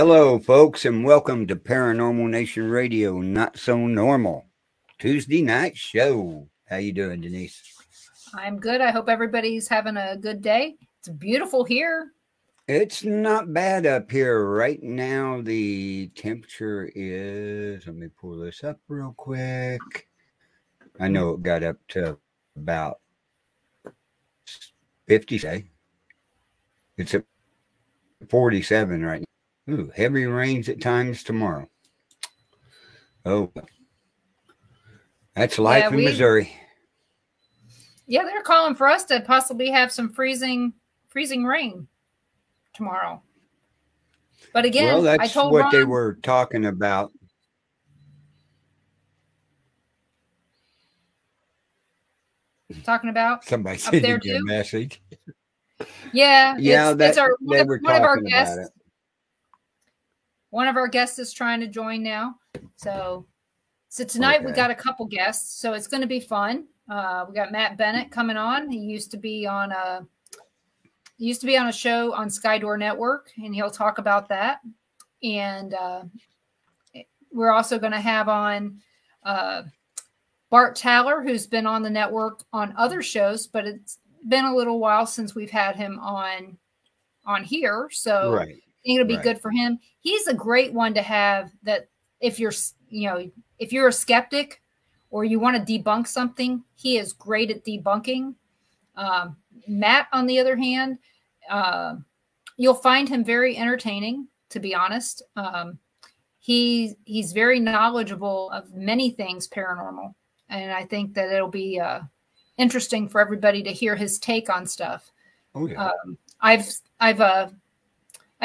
Hello, folks, and welcome to Paranormal Nation Radio, Not So Normal, Tuesday night show. How you doing, Denise? I'm good. I hope everybody's having a good day. It's beautiful here. It's not bad up here right now. The temperature is, let me pull this up real quick. I know it got up to about 50, say. It's at 47 right now. Ooh, heavy rains at times tomorrow. Oh, that's life in Missouri. Yeah, they're calling for us to possibly have some freezing rain tomorrow. But again, well, that's I told what Ron, they were talking about. up Somebody there sending you a too. message. Yeah, Yeah, it's our they were one of our talking guests. about it. One of our guests is trying to join now. So tonight we got a couple guests, so it's going to be fun. We got Matt Bennett coming on. He used to be on a show on Skydor Network, and he'll talk about that. And we're also going to have on Bart Taller, who's been on the network on other shows, but it's been a little while since we've had him on here. So I think it'll be good for him. He's a great one to have, that if you're a skeptic or you want to debunk something, he is great at debunking. Matt, on the other hand, you'll find him very entertaining, to be honest. He's very knowledgeable of many things paranormal, and I think that it'll be interesting for everybody to hear his take on stuff. Oh yeah. I've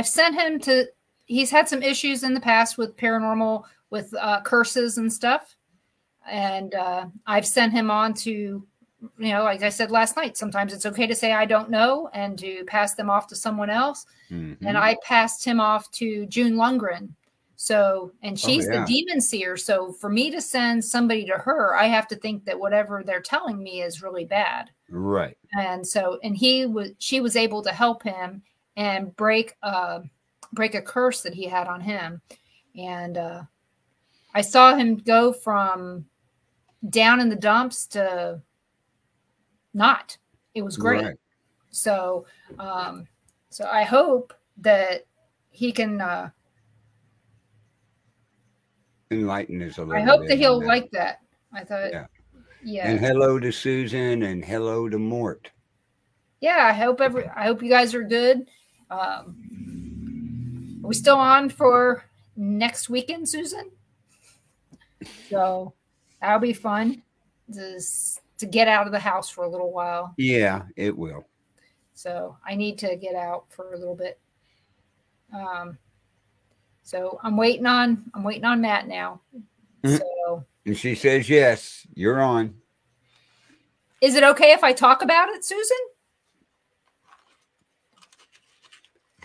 sent him to. He's had some issues in the past with paranormal, with curses and stuff, and I've sent him on to, like I said last night, sometimes it's okay to say I don't know and to pass them off to someone else. Mm-hmm. And I passed him off to June Lundgren. So, and she's the demon seer. So for me to send somebody to her, I have to think that whatever they're telling me is really bad. Right. And so, and she was able to help him and break a curse that he had on him. And I saw him go from down in the dumps to not. It was great. Right. So so I hope that he can enlighten us a little bit. I hope that he'll like that. I thought yeah. And hello to Susan and hello to Mort. Yeah, I hope you guys are good. Are we still on for next weekend, Susan? So that'll be fun to get out of the house for a little while. Yeah, it will. So I need to get out for a little bit. So I'm waiting on Matt now. So, and she says yes, you're on. Is it okay if I talk about it, Susan?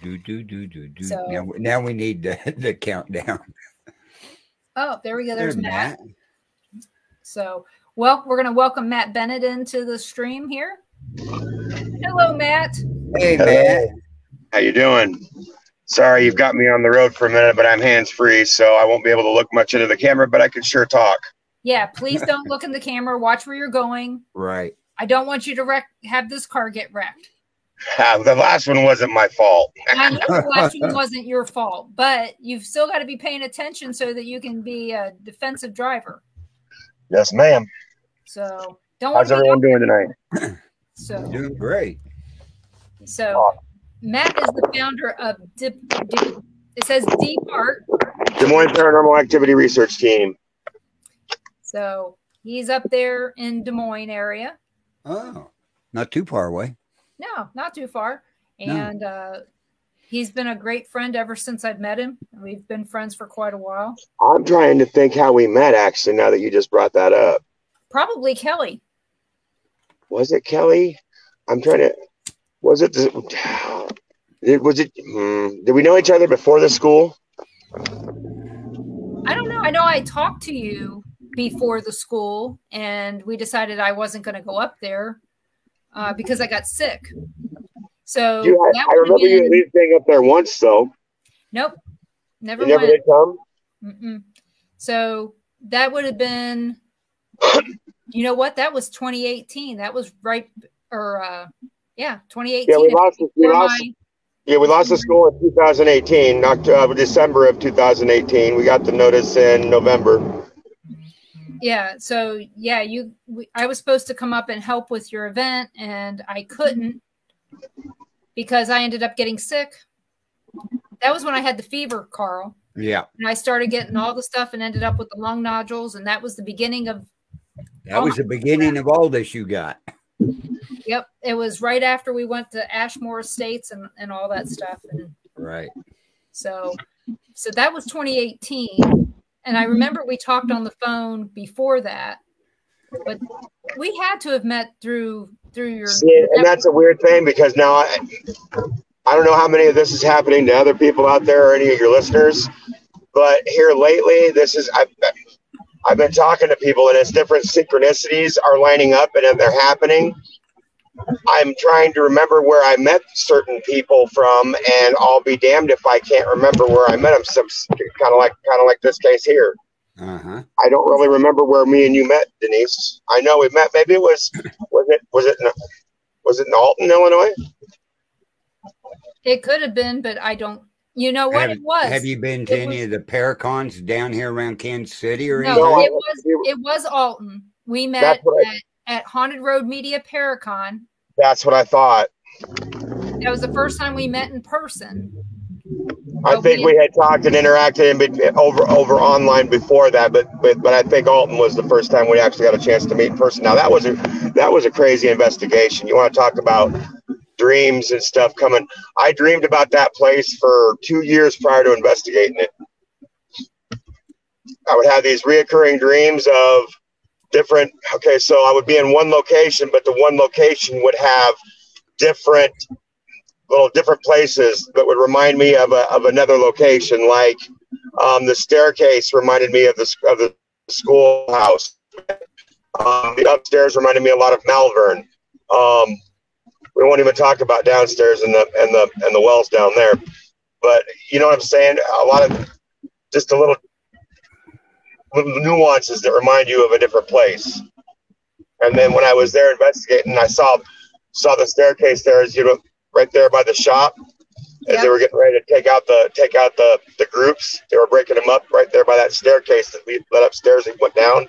Do. So, now we need the countdown. Oh, there we go. There's Matt. So, well, we're going to welcome Matt Bennett into the stream here. Hello, Matt. Hey, Matt. How you doing? Sorry, you've got me on the road for a minute, but I'm hands-free, so I won't be able to look much into the camera, but I can sure talk. Yeah, please don't look in the camera. Watch where you're going. Right. I don't want you to have this car get wrecked. The last one wasn't my fault. I know the last one wasn't your fault, but you've still got to be paying attention so that you can be a defensive driver. Yes, ma'am. So don't. How's everyone doing tonight? So doing great. So Matt is the founder of it says D-Part, Des Moines Paranormal Activity Research Team. So he's up there in Des Moines area. Oh, not too far away. No, not too far. And he's been a great friend ever since I've met him. We've been friends for quite a while. I'm trying to think how we met, actually, now that you just brought that up. Probably Kelly. Was it Kelly? I'm trying to... Was it... Did we know each other before the school? I don't know. I know I talked to you before the school, and we decided I wasn't going to go up there because I got sick. So I remember you at least being up there once, though. Nope. Never You never went. did come? Mm-mm. So that would have been, you know what? That was 2018. That was right, or 2018. Yeah, we lost the before school in 2018, December of 2018. We got the notice in November. Yeah. So yeah, I was supposed to come up and help with your event, and I couldn't because I ended up getting sick. That was when I had the fever, Carl. Yeah. And I started getting all the stuff and ended up with the lung nodules, and that was the beginning of. That was the beginning of all this you got. Yep. It was right after we went to Ashmore Estates and all that stuff. And right. So that was 2018. And I remember we talked on the phone before that, but we had to have met through your. See, and that's a weird thing because now I don't know how many of this is happening to other people out there or any of your listeners, but here lately, I've been talking to people and it's different synchronicities are lining up and they're happening. I'm trying to remember where I met certain people from, and I'll be damned if I can't remember where I met them. Some kind of like this case here. Uh-huh. I don't really remember where me and you met, Denise. I know we met. Maybe it was it in Alton, Illinois? It could have been, but I don't. You know what it was? Have you been to any of the Paracons down here around Kansas City or anything? anything? No, it was Alton. We met at Haunted Road Media Paracon. That's what I thought. That was the first time we met in person. I think we had talked and interacted over online before that, but I think Alton was the first time we actually got a chance to meet in person. Now that was a crazy investigation. You want to talk about dreams and stuff coming? I dreamed about that place for 2 years prior to investigating it. I would have these reoccurring dreams of different. Okay, so I would be in one location, but the one location would have different places that would remind me of another location. Like the staircase reminded me of the schoolhouse. The upstairs reminded me a lot of Malvern. We won't even talk about downstairs and the wells down there. But you know what I'm saying? A lot of just a little nuances that remind you of a different place. And then when I was there investigating, I saw the staircase there, right there by the shop, as they were getting ready to take out the groups. They were breaking them up right there by that staircase that we led upstairs and went down.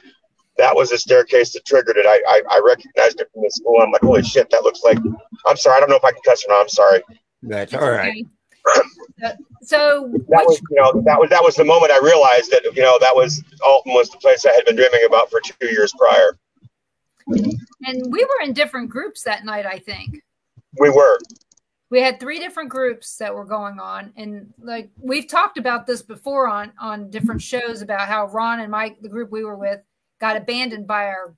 That was the staircase that triggered it. I recognized it from the school. I'm like, holy shit, that looks like. I'm sorry, I don't know if I can cuss or not. I'm sorry. That's all right. So that was the moment I realized that that was Alton was the place I had been dreaming about for 2 years prior. And we were in different groups that night, I think. We were. We had 3 different groups that were going on, and like we've talked about this before on different shows about how Ron and Mike, the group we were with, got abandoned by our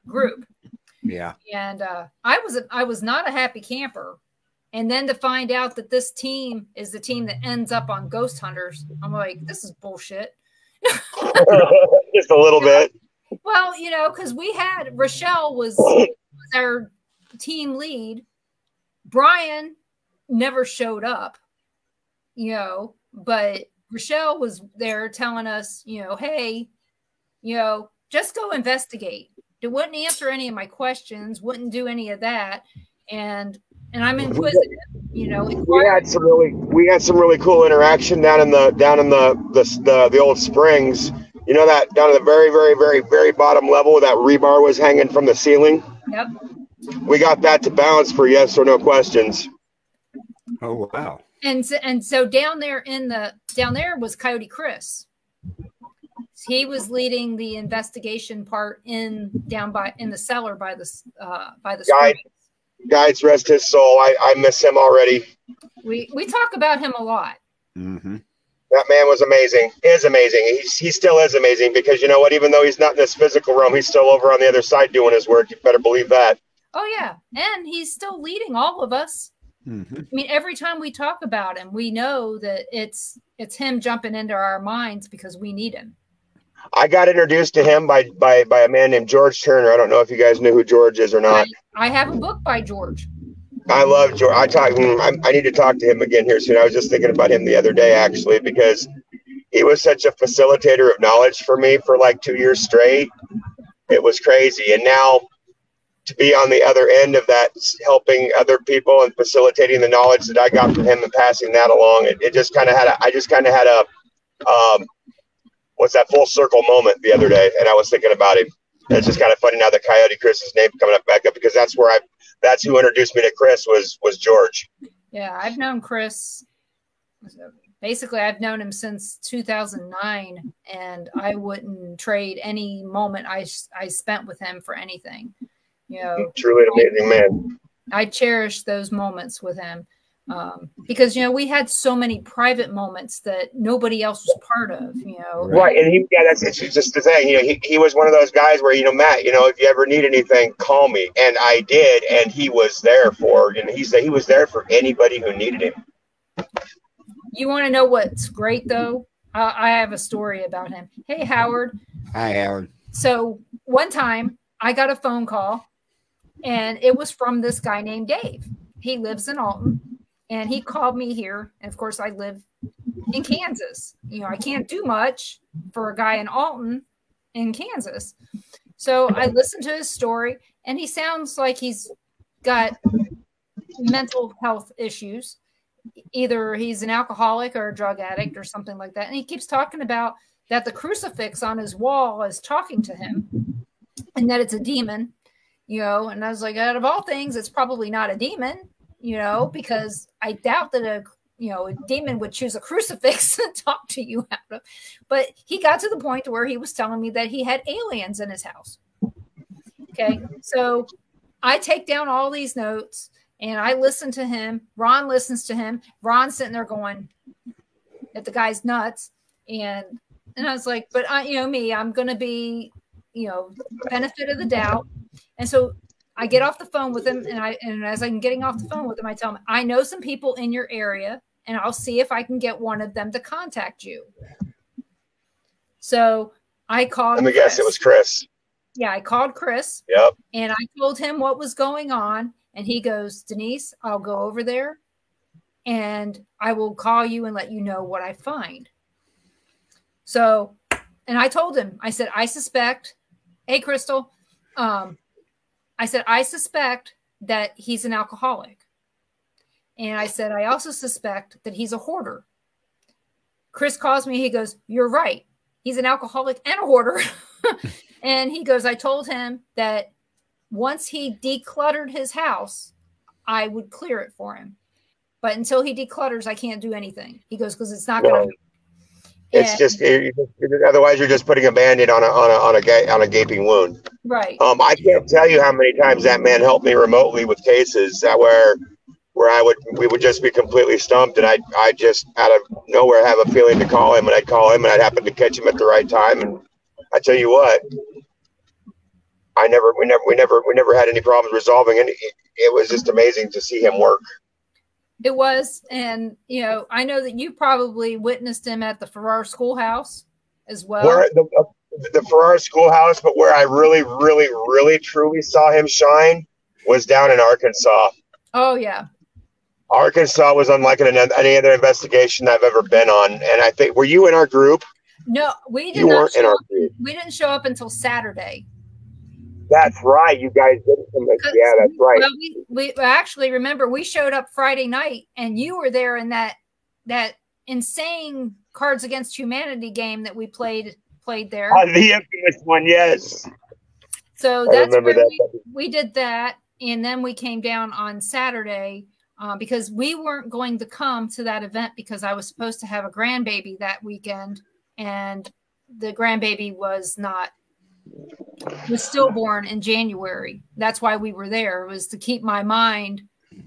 group. Yeah. And I was not a happy camper. And then to find out that this team is the team that ends up on Ghost Hunters, I'm like, this is bullshit. Just a little bit. Well, because we had Rochelle was our team lead. Brian never showed up, but Rochelle was there telling us, hey, just go investigate. It wouldn't answer any of my questions, wouldn't do any of that. And I'm inquisitive, We had some really cool interaction down in the old springs. You know that down at the very, very, very, very bottom level where that rebar was hanging from the ceiling? Yep. We got that to balance for yes or no questions. Oh wow. And so down there was Coyote Chris. He was leading the investigation part in the cellar by the Guides, rest his soul. I miss him already. We talk about him a lot. Mm-hmm. That man was amazing. Is amazing. He still is amazing because you know what? Even though he's not in this physical realm, he's still over on the other side doing his work. You better believe that. Oh yeah, and he's still leading all of us. Mm-hmm. I mean, every time we talk about him, we know that it's him jumping into our minds because we need him. I got introduced to him by a man named George Turner. I don't know if you guys know who George is or not. I have a book by George. I love George. I need to talk to him again here soon. I was just thinking about him the other day, actually, because he was such a facilitator of knowledge for me for like 2 years straight. It was crazy. And now to be on the other end of that, helping other people and facilitating the knowledge that I got from him and passing that along, it just kind of had a, what's that full circle moment the other day. And I was thinking about him. And it's just kind of funny now that Coyote Chris's name coming up back up, because that's who introduced me to Chris was George. Yeah. I've known Chris. Basically, I've known him since 2009, and I wouldn't trade any moment I spent with him for anything. You know, truly an amazing man. I cherish those moments with him because, you know, we had so many private moments that nobody else was part of, you know. Right. And it's just the thing, you know, he was one of those guys where, you know, Matt, you know, if you ever need anything, call me. And I did. And he was there for, you know, he was there for anybody who needed him. You want to know what's great, though? I have a story about him. Hey, Howard. Hi, Howard. So one time I got a phone call, and it was from this guy named Dave. He lives in Alton, and he called me here. And, of course, I live in Kansas. You know, I can't do much for a guy in Alton in Kansas. So I listened to his story, and he sounds like he's got mental health issues. Either he's an alcoholic or a drug addict or something like that. And he keeps talking about that the crucifix on his wall is talking to him and that it's a demon, you know. And I was like, out of all things, it's probably not a demon, you know, because I doubt that a demon would choose a crucifix and talk to you out of. But he got to the point where he was telling me that he had aliens in his house. Okay. So I take down all these notes. And I listen to him. Ron listens to him. Ron's sitting there going, "That the guy's nuts." And I was like, "But I'm going to be, benefit of the doubt." And so I get off the phone with him, and as I'm getting off the phone with him, I tell him, "I know some people in your area, and I'll see if I can get one of them to contact you." So I called. Let me guess, it was Chris. Yeah, I called Chris. Yep. And I told him what was going on. And he goes, "Denise, I'll go over there and I will call you and let you know what I find." So, and I told him, I said, "I suspect," hey, Crystal, I said, "I suspect that he's an alcoholic." And I said, "I also suspect that he's a hoarder." Chris calls me. He goes, "You're right. He's an alcoholic and a hoarder." And he goes, "I told him that once he decluttered his house, I would clear it for him. But until he declutters, I can't do anything." He goes, "Because it's not going to." It's just otherwise you're just putting a Band-Aid on a gaping wound. Right. I can't tell you how many times that man helped me remotely with cases where we would just be completely stumped, and I just out of nowhere have a feeling to call him, and I'd call him, and I'd happen to catch him at the right time. And I tell you what, we never had any problems resolving it. It was just amazing to see him work. It was. And, I know that you probably witnessed him at the Farrar Schoolhouse as well. Where the Farrar Schoolhouse, but where I really, really, really, truly saw him shine was down in Arkansas. Oh, yeah. Arkansas was unlike any other investigation I've ever been on. And I think, were you in our group? No, we You weren't in our group. We didn't show up until Saturday. That's right. You guys didn't. Yeah, that's right. Well, we actually remember we showed up Friday night, and you were there in that insane Cards Against Humanity game that we played there. Oh, the infamous one, yes. So that's where we did that, and then we came down on Saturday because we weren't going to come to that event because I was supposed to have a grandbaby that weekend, and the grandbaby was stillborn in January. That's why we were there, was to keep my mind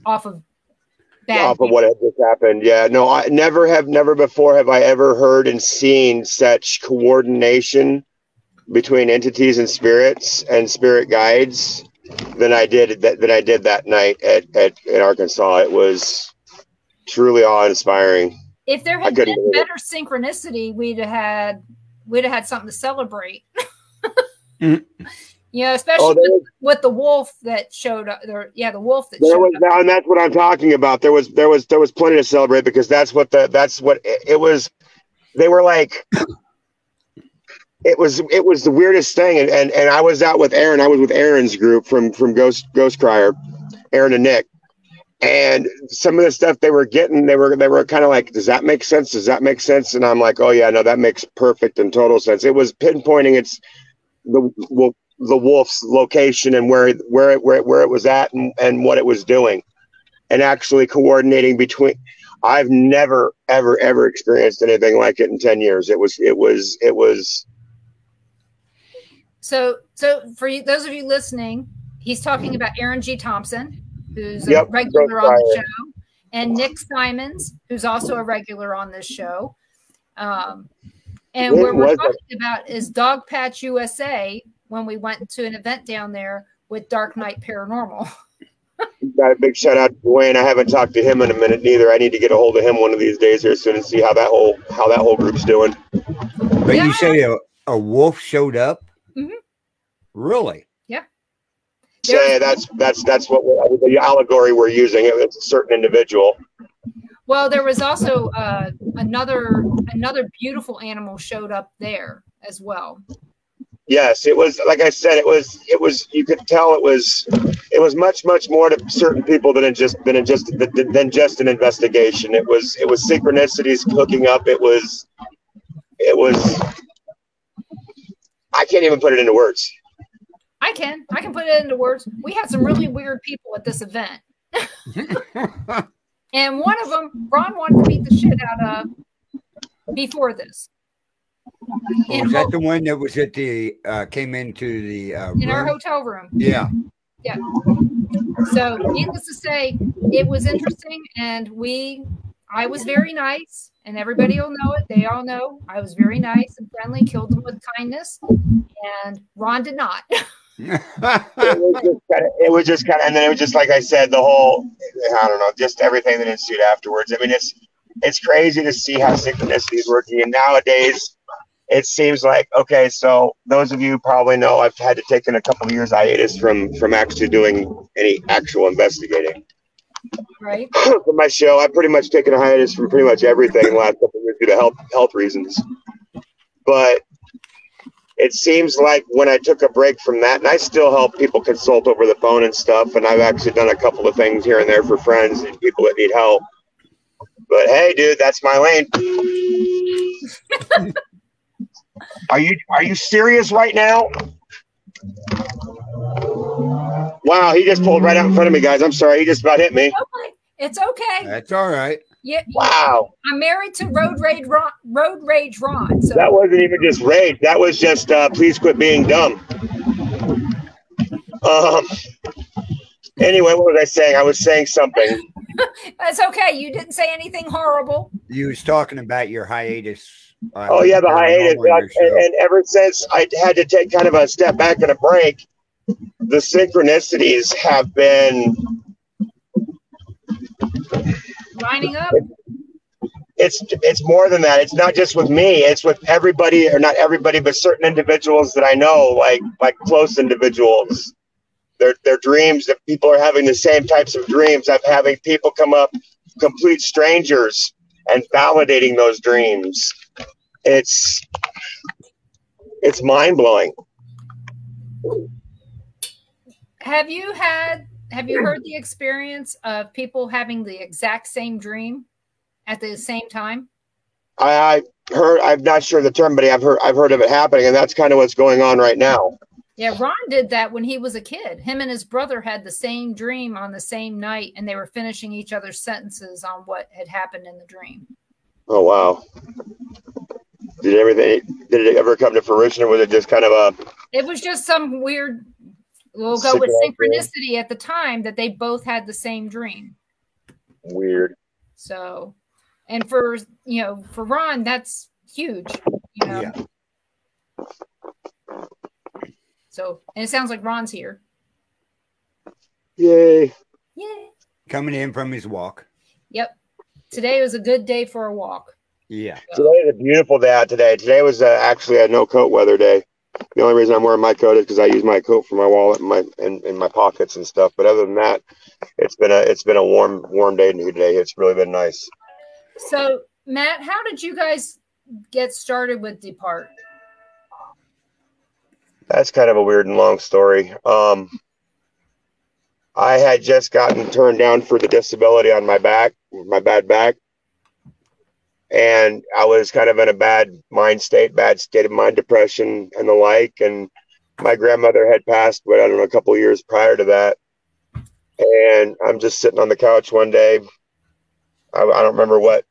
off of what had just happened. Yeah, no, I never before have I ever heard and seen such coordination between entities and spirits and spirit guides than I did that night at Arkansas. It was truly awe-inspiring. If there had been better synchronicity, we'd have had something to celebrate. Yeah, especially with the wolf that showed up. Yeah, the wolf that showed up. And that's what I'm talking about. There was plenty to celebrate because that's what it was. They were like, it was the weirdest thing. And I was out with Aaron. I was with Aaron's group from Ghost Crier, Aaron and Nick. And some of the stuff they were getting, they were kind of like, does that make sense? Does that make sense? And I'm like, oh yeah, no, that makes perfect and total sense. It was pinpointing the wolf's location and where it was at and what it was doing, and actually coordinating between. I've never ever experienced anything like it in 10 years. It was. So for those of you listening, he's talking about Aaron G. Thompson, who's a regular on the show, and Nick Simons, who's also a regular on this show. And what we're talking about is Dog Patch USA, when we went to an event down there with Dark Knight Paranormal. Got a big shout out to Dwayne. I haven't talked to him in a minute neither. I need to get a hold of him one of these days here soon and see how that whole group's doing. But you say a wolf showed up? Mm-hmm. Really? Yeah. Yeah, that's what the allegory we're using. It's a certain individual. Well, there was also another beautiful animal showed up there as well. Yes, it was, like I said, it was you could tell it was much more to certain people than just an investigation. It was synchronicities hooking up. It was I can't even put it into words. I can put it into words. We had some really weird people at this event. And one of them, Ron wanted to beat the shit out of before this. Was that the one that was at the came into the in our hotel room? Yeah. Yeah. So needless to say, it was interesting, and I was very nice, and everybody will know it. They all know I was very nice and friendly, killed them with kindness, and Ron did not. It was just kind of, and then it was just like I said, the whole, I don't know, just everything that ensued afterwards. I mean, it's crazy to see how synchronicity is working, and nowadays it seems like, okay, so those of you probably know I've had to take in a couple of years hiatus from actually doing any actual investigating. Right. For my show, I've pretty much taken a hiatus from pretty much everything the last couple of years due to health reasons. But it seems like when I took a break from that, and I still help people consult over the phone and stuff, and I've actually done a couple of things here and there for friends and people that need help. But hey, dude, that's my lane. Are you serious right now? Wow, he just pulled right out in front of me, guys. I'm sorry, he just about hit me. It's okay. That's all right. Yeah. Wow. I'm married to Road Rage Ron. So. That wasn't even just rage. That was just please quit being dumb. Anyway, what was I saying? I was saying something. That's okay. You didn't say anything horrible. You was talking about your hiatus. Oh yeah, the hiatus. And ever since I had to take kind of a step back and a break, the synchronicities have been lining up. It's more than that. It's not just with me. It's with everybody, or not everybody, but certain individuals that I know, like close individuals. Their dreams, that people are having the same types of dreams. I'm having people come up, complete strangers, and validating those dreams. It's mind blowing. Have you heard the experience of people having the exact same dream at the same time? I heard. I'm not sure the term, but I've heard of it happening, and that's kind of what's going on right now. Yeah, Ron did that when he was a kid. Him and his brother had the same dream on the same night, and they were finishing each other's sentences on what had happened in the dream. Oh wow! Did it ever come to fruition, or was it just kind of a? It was just some weird. We'll go with synchronicity at the time that they both had the same dream. Weird. So, and for Ron, that's huge. Yeah. So, and it sounds like Ron's here. Yay. Yay. Coming in from his walk. Yep. Today was a good day for a walk. Yeah. Today is a beautiful day out today. Today was actually a no coat weather day. The only reason I'm wearing my coat is because I use my coat for my wallet and in my pockets and stuff. But other than that, it's been a warm day today. It's really been nice. So, Matt, how did you guys get started with Depart? That's kind of a weird and long story. I had just gotten turned down for the disability on my back, my bad back. And I was kind of in a bad state of mind, depression and the like. And my grandmother had passed, but I don't know, a couple of years prior to that. And I'm just sitting on the couch one day. I don't remember what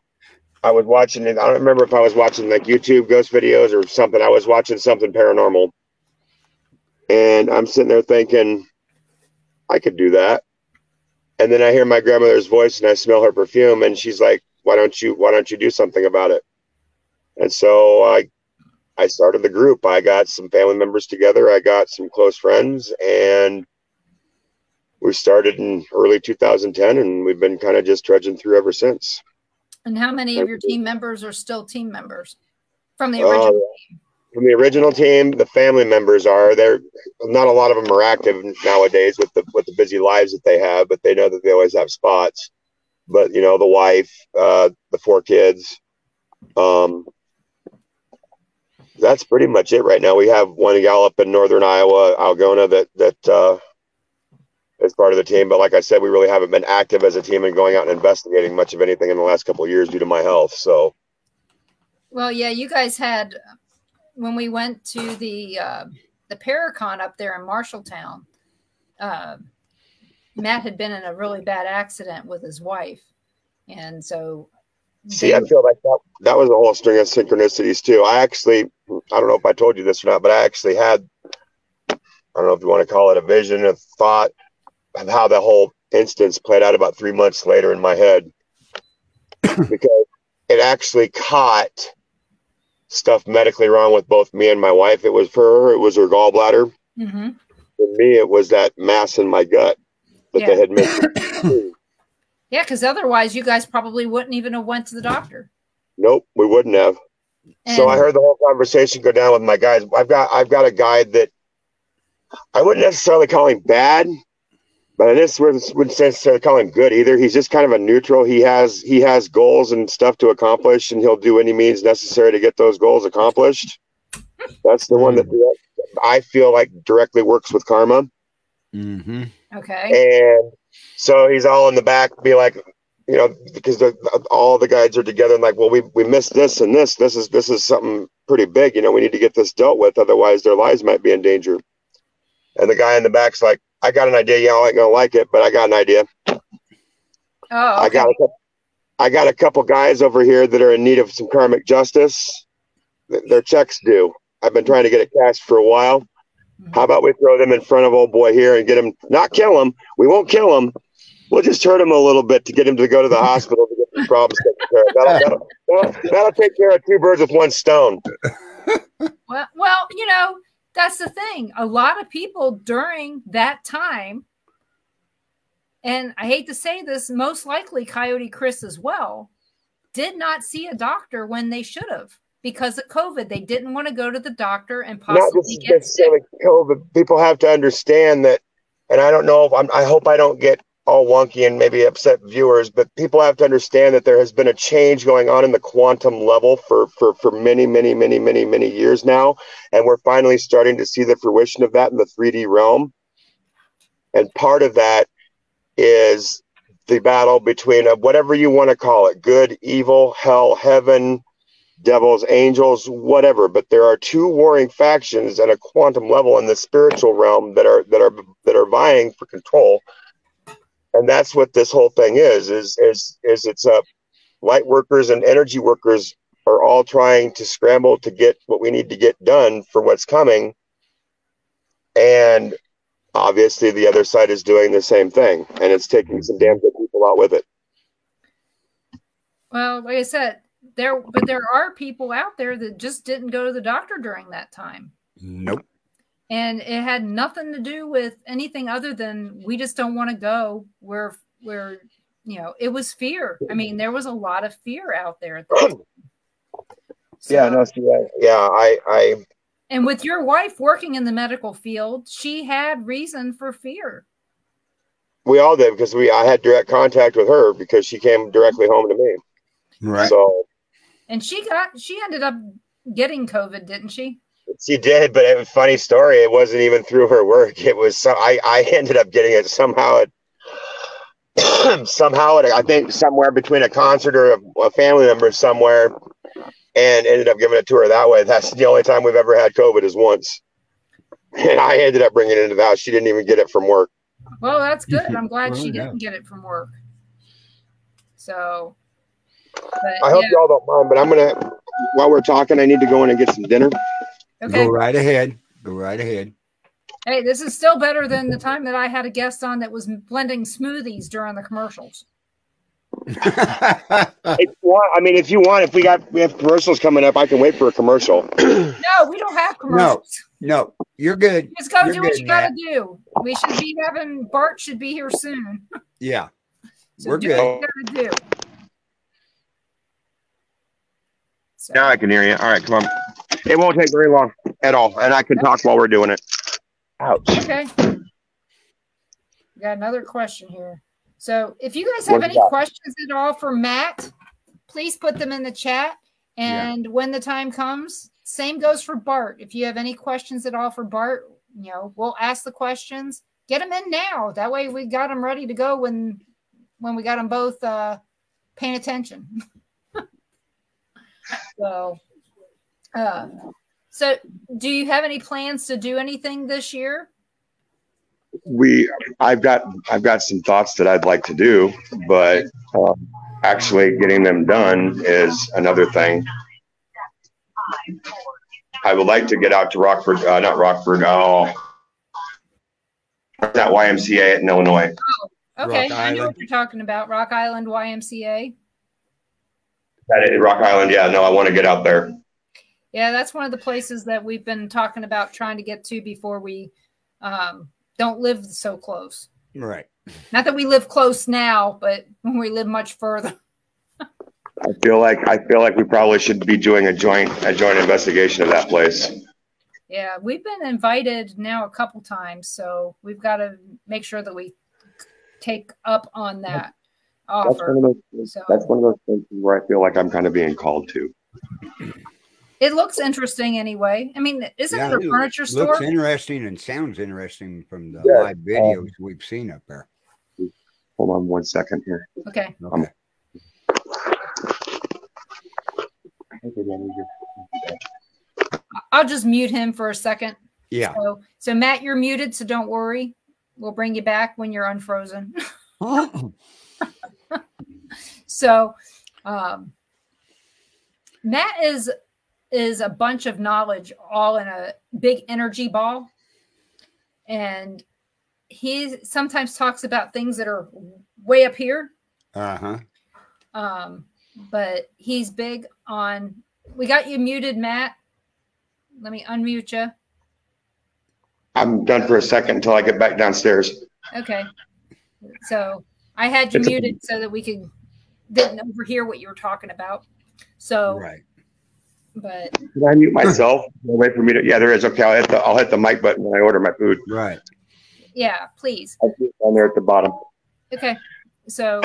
I was watching. I don't remember if I was watching like YouTube ghost videos or something. I was watching something paranormal. And I'm sitting there thinking, I could do that. And then I hear my grandmother's voice and I smell her perfume. And she's like, why don't you do something about it? And so I started the group. I got some family members together. I got some close friends, and we started in early 2010, and we've been kind of just trudging through ever since. And how many of your team members are still team members from the original team? From the original team, the family members are there. Not a lot of them are active nowadays with the busy lives that they have, but they know that they always have spots. But, you know, the wife, the 4 kids, that's pretty much it right now. We have one gal up in northern Iowa, Algona, that is part of the team. But like I said, we really haven't been active as a team and going out and investigating much of anything in the last couple of years due to my health. So, well, yeah, you guys had, when we went to the Paracon up there in Marshalltown, Matt had been in a really bad accident with his wife. And so see, I feel like that was a whole string of synchronicities too. I don't know if I told you this or not, but I actually had, I don't know if you want to call it a vision, a thought of how the whole instance played out about 3 months later in my head, because it actually caught stuff medically wrong with both me and my wife. It was for her, it was her gallbladder. Mm-hmm. For me, it was that mass in my gut that they had missed. Yeah, because otherwise you guys probably wouldn't even have went to the doctor. Nope, we wouldn't have. And so I heard the whole conversation go down with my guys. I've got a guy that I wouldn't necessarily call him bad, but I just wouldn't necessarily call him good either. He's just kind of a neutral. He has goals and stuff to accomplish, and he'll do any means necessary to get those goals accomplished. That's the one that I feel like directly works with karma. Mm-hmm. Okay. And so he's all in the back, be like, you know, because all the guides are together and like, well, we missed this and this. This is something pretty big. You know, we need to get this dealt with. Otherwise, their lives might be in danger. And the guy in the back's like, I got an idea. Y'all ain't gonna like it, but I got an idea. Oh, okay. I got a couple guys over here that are in need of some karmic justice. Their checks due. I've been trying to get it cashed for a while. How about we throw them in front of old boy here and get him, not kill him. We won't kill him. We'll just hurt him a little bit to get him to go to the hospital to get the problems taken care of. That'll take care of 2 birds with 1 stone. Well, you know, that's the thing. A lot of people during that time, and I hate to say this, most likely Coyote Chris as well, did not see a doctor when they should have. Because of COVID, they didn't want to go to the doctor and possibly get sick. COVID. People have to understand that, and I don't know if I hope I don't get all wonky and maybe upset viewers, but people have to understand that there has been a change going on in the quantum level for many years now, and we're finally starting to see the fruition of that in the 3D realm. And part of that is the battle between whatever you want to call it, good, evil, hell, heaven, devils, angels, whatever, but there are 2 warring factions at a quantum level in the spiritual realm that are vying for control, and that's what this whole thing is it's light workers and energy workers are all trying to scramble to get what we need to get done for what's coming, and obviously the other side is doing the same thing, and it's taking some damn good people out with it. Well, like I said, there are people out there that just didn't go to the doctor during that time. Nope. And it had nothing to do with anything other than we just don't want to go where you know, it was fear. I mean, there was a lot of fear out there at that time. So, yeah, no, yeah, And with your wife working in the medical field, she had reason for fear. We all did, because I had direct contact with her because she came directly home to me. Right. So, and she ended up getting COVID, didn't she? She did, but it was a funny story. It wasn't even through her work. It was I ended up getting it somehow. I think somewhere between a concert or a family member somewhere, and ended up giving it to her that way. That's the only time we've ever had COVID, is once. And I ended up bringing it into the house. She didn't even get it from work. Well, that's good. I'm glad she didn't get it from work. So, I hope y'all don't mind, but I'm gonna, while we're talking, I need to go in and get some dinner. Okay. Go right ahead. Go right ahead. Hey, this is still better than the time that I had a guest on that was blending smoothies during the commercials. If you want, if we have commercials coming up, I can wait for a commercial. No, we don't have commercials. No, you're good. Just go do what you got to do. We should be having Bart should be here soon. Yeah, so we're do good. What you got to do. So. Now I can hear you. All right, come on. It won't take very long at all, and I can talk while we're doing it. Ouch. Okay. We got another question here. So if you guys have any questions at all for Matt, please put them in the chat. And when the time comes, same goes for Bart. If you have any questions at all for Bart, we'll ask the questions. Get them in now. That way we got them ready to go when we got them both paying attention. So do you have any plans to do anything this year? I've got some thoughts that I'd like to do, but actually getting them done is another thing. I would like to get out to Rockford, not Rockford. Oh, that YMCA in Illinois. Oh, okay. I know what you're talking about. Rock Island YMCA. Rock Island, yeah. No, I want to get out there. Yeah, that's one of the places that we've been talking about trying to get to before we don't live so close. Right. Not that we live close now, but when we live much further. I feel like we probably should be doing a joint investigation of that place. Yeah, we've been invited now a couple times, so we've got to make sure that we take up on that offer. That's one of those things where I feel like I'm kind of being called to. It looks interesting anyway. I mean, isn't it a furniture store? It looks interesting and sounds interesting from the live videos we've seen up there. Hold on one second here. Okay. I'll just mute him for a second. Yeah. So Matt, you're muted, so don't worry. We'll bring you back when you're unfrozen. So Matt is a bunch of knowledge all in a big energy ball. And he sometimes talks about things that are way up here. Uh-huh. But he's big on, we got you muted, Matt. Let me unmute you. I'm done for a second until I get back downstairs. Okay. So I had you muted so that we didn't overhear what you were talking about. So, right. But can I mute myself? Wait for me to. Yeah, there is. Okay, I'll hit the mic button when I order my food. Right. Yeah, please. I'll see it down there at the bottom. Okay. So,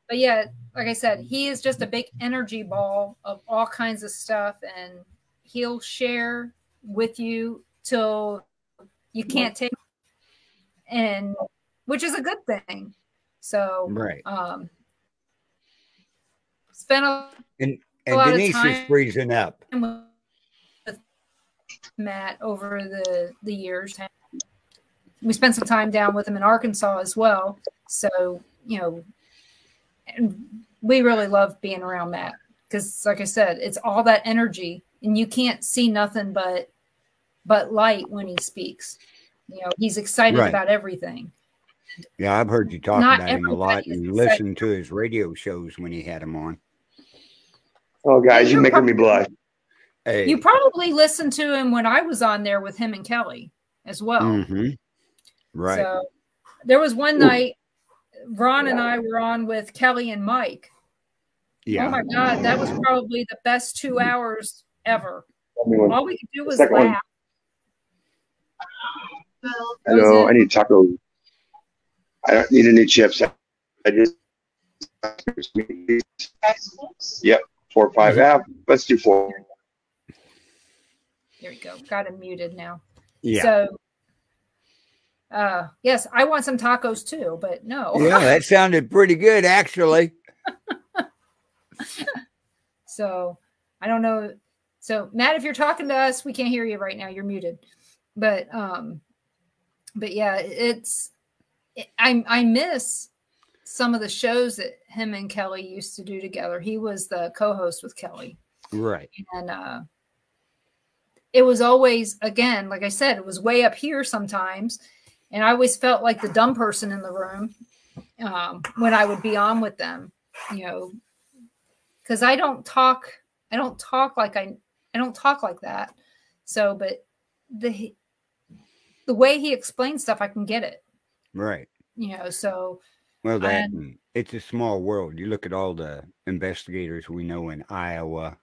but yeah, like I said, he is just a big energy ball of all kinds of stuff, and he'll share with you till you can't take, and which is a good thing. So, right. Spend a and Denise is freezing up. With Matt over the years. We spent some time down with him in Arkansas as well. So, and we really love being around Matt because, like I said, it's all that energy, and you can't see nothing but light when he speaks. He's excited about everything. Yeah, I've heard you talk about him a lot and listened to his radio shows when he had him on. Oh, guys, you're making me blush. Hey. You probably listened to him when I was on there with him and Kelly as well. Mm-hmm. Right. So there was one night Ron and I were on with Kelly and Mike. Yeah. Oh my God, that was probably the best 2 hours ever. All we could do was laugh. Hello, I need tacos. I don't need any chips. I just yep, 4 or 5. Yeah, let's do 4. There we go. Got him muted now. Yeah. So, yes, I want some tacos too, but no. Yeah, that sounded pretty good, actually. So, I don't know. So, Matt, if you're talking to us, we can't hear you right now. You're muted. But yeah, I miss some of the shows that him and Kelly used to do together. He was the co-host with Kelly. Right. And it was always, again, like I said, it was way up here sometimes. And I always felt like the dumb person in the room when I would be on with them, you know, because I don't talk like that. So, but the way he explains stuff, I can get it. Right. You know, so. Well, it's a small world. You look at all the investigators we know in Iowa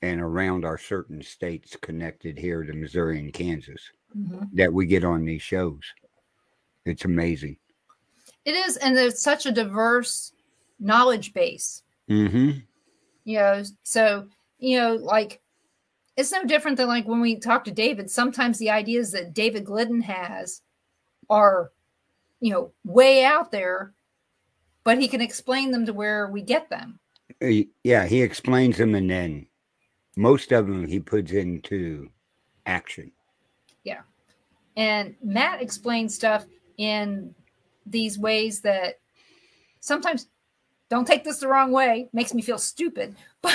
and around our certain states connected here to Missouri and Kansas that we get on these shows. It's amazing. It is. And there's such a diverse knowledge base. Mm-hmm. You know, so, you know, like, it's no different than like when we talk to David. Sometimes the ideas that David Glidden has are, you know, way out there, but he can explain them to where we get them. Yeah, he explains them, and then most of them he puts into action. Yeah. And Matt explains stuff in these ways that sometimes, don't take this the wrong way, makes me feel stupid, but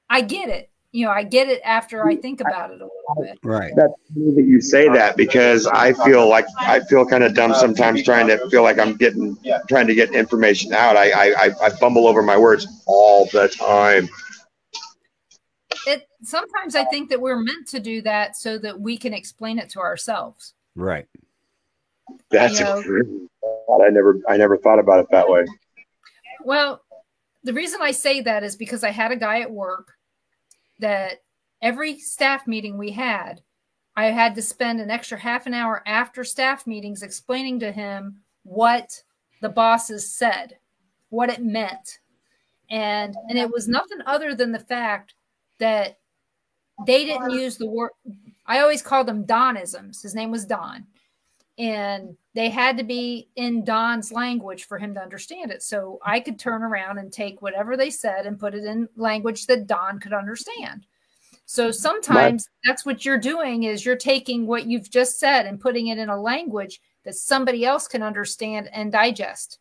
I get it. You know, I get it after I think about it a little bit. Right. That's funny that you say that, because I feel kind of dumb sometimes trying to get information out. I fumble over my words all the time. Sometimes I think that we're meant to do that so that we can explain it to ourselves. Right. That's a great thought. I never thought about it that way. Well, the reason I say that is because I had a guy at work that every staff meeting we had, I had to spend an extra half an hour after staff meetings explaining to him what the bosses said, what it meant. And it was nothing other than the fact that they didn't use the word. I always called them Donisms. His name was Don. And they had to be in Don's language for him to understand it. So I could turn around and take whatever they said and put it in language that Don could understand. So sometimes that's what you're doing, is you're taking what you've just said and putting it in a language that somebody else can understand and digest.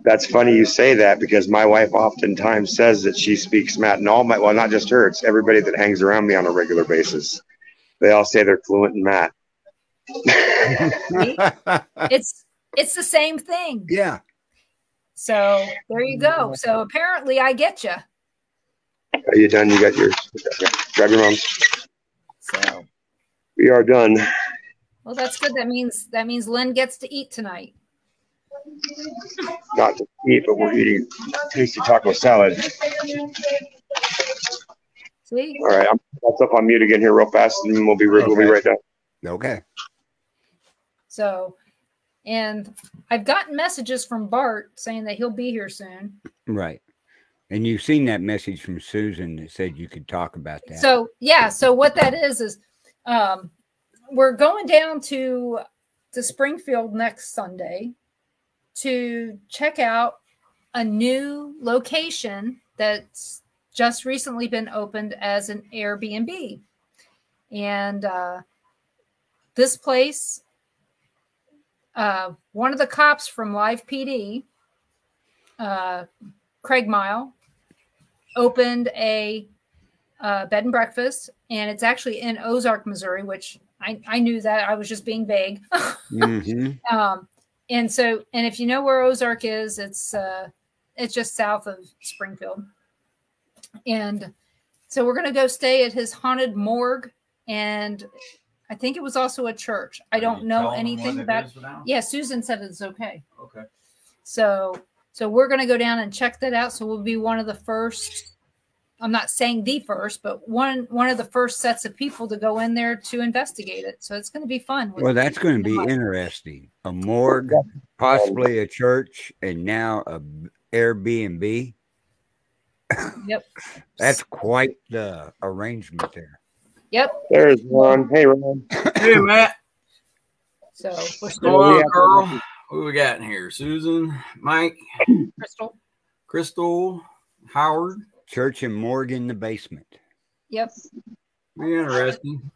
That's funny you say that, because my wife oftentimes says that she speaks Matt, and well, not just her, it's everybody that hangs around me on a regular basis. They all say they're fluent in Matt. It's the same thing. Yeah. So there you go. So apparently I get you. Are you done? You got yours. Grab your mom's. So we are done. Well, that's good. That means Lynn gets to eat tonight. Not to eat, but we're eating tasty taco salad. See? All right, I'm up on mute again here real fast, and we'll be right down. Okay. So, and I've gotten messages from Bart saying that he'll be here soon. Right. And you've seen that message from Susan that said you could talk about that. So, yeah. So what that is we're going down to Springfield next Sunday to check out a new location that's just recently been opened as an Airbnb. And this place, one of the cops from Live PD, Craig Mile, opened a bed and breakfast, and it's actually in Ozark, Missouri, which I knew that. I was just being vague. Mm-hmm. And if you know where Ozark is, it's just south of Springfield. And so we're going to go stay at his haunted morgue, and I think it was also a church. I don't know anything about it. Yeah, Susan said it's okay. Okay. So we're going to go down and check that out. So we'll be one of the first I'm not saying the first, but one of the first sets of people to go in there to investigate it. So it's going to be fun. Well, that's going to be interesting. A morgue, possibly a church, and now a Airbnb. Yep. That's quite the arrangement there. Yep. There's Ron. Hey, Ron. Hey, Matt. So we're What's still going on, Carl? What we got in here? Susan, Mike, Crystal, Howard. Church and morgue in the basement. Yep. Be interesting.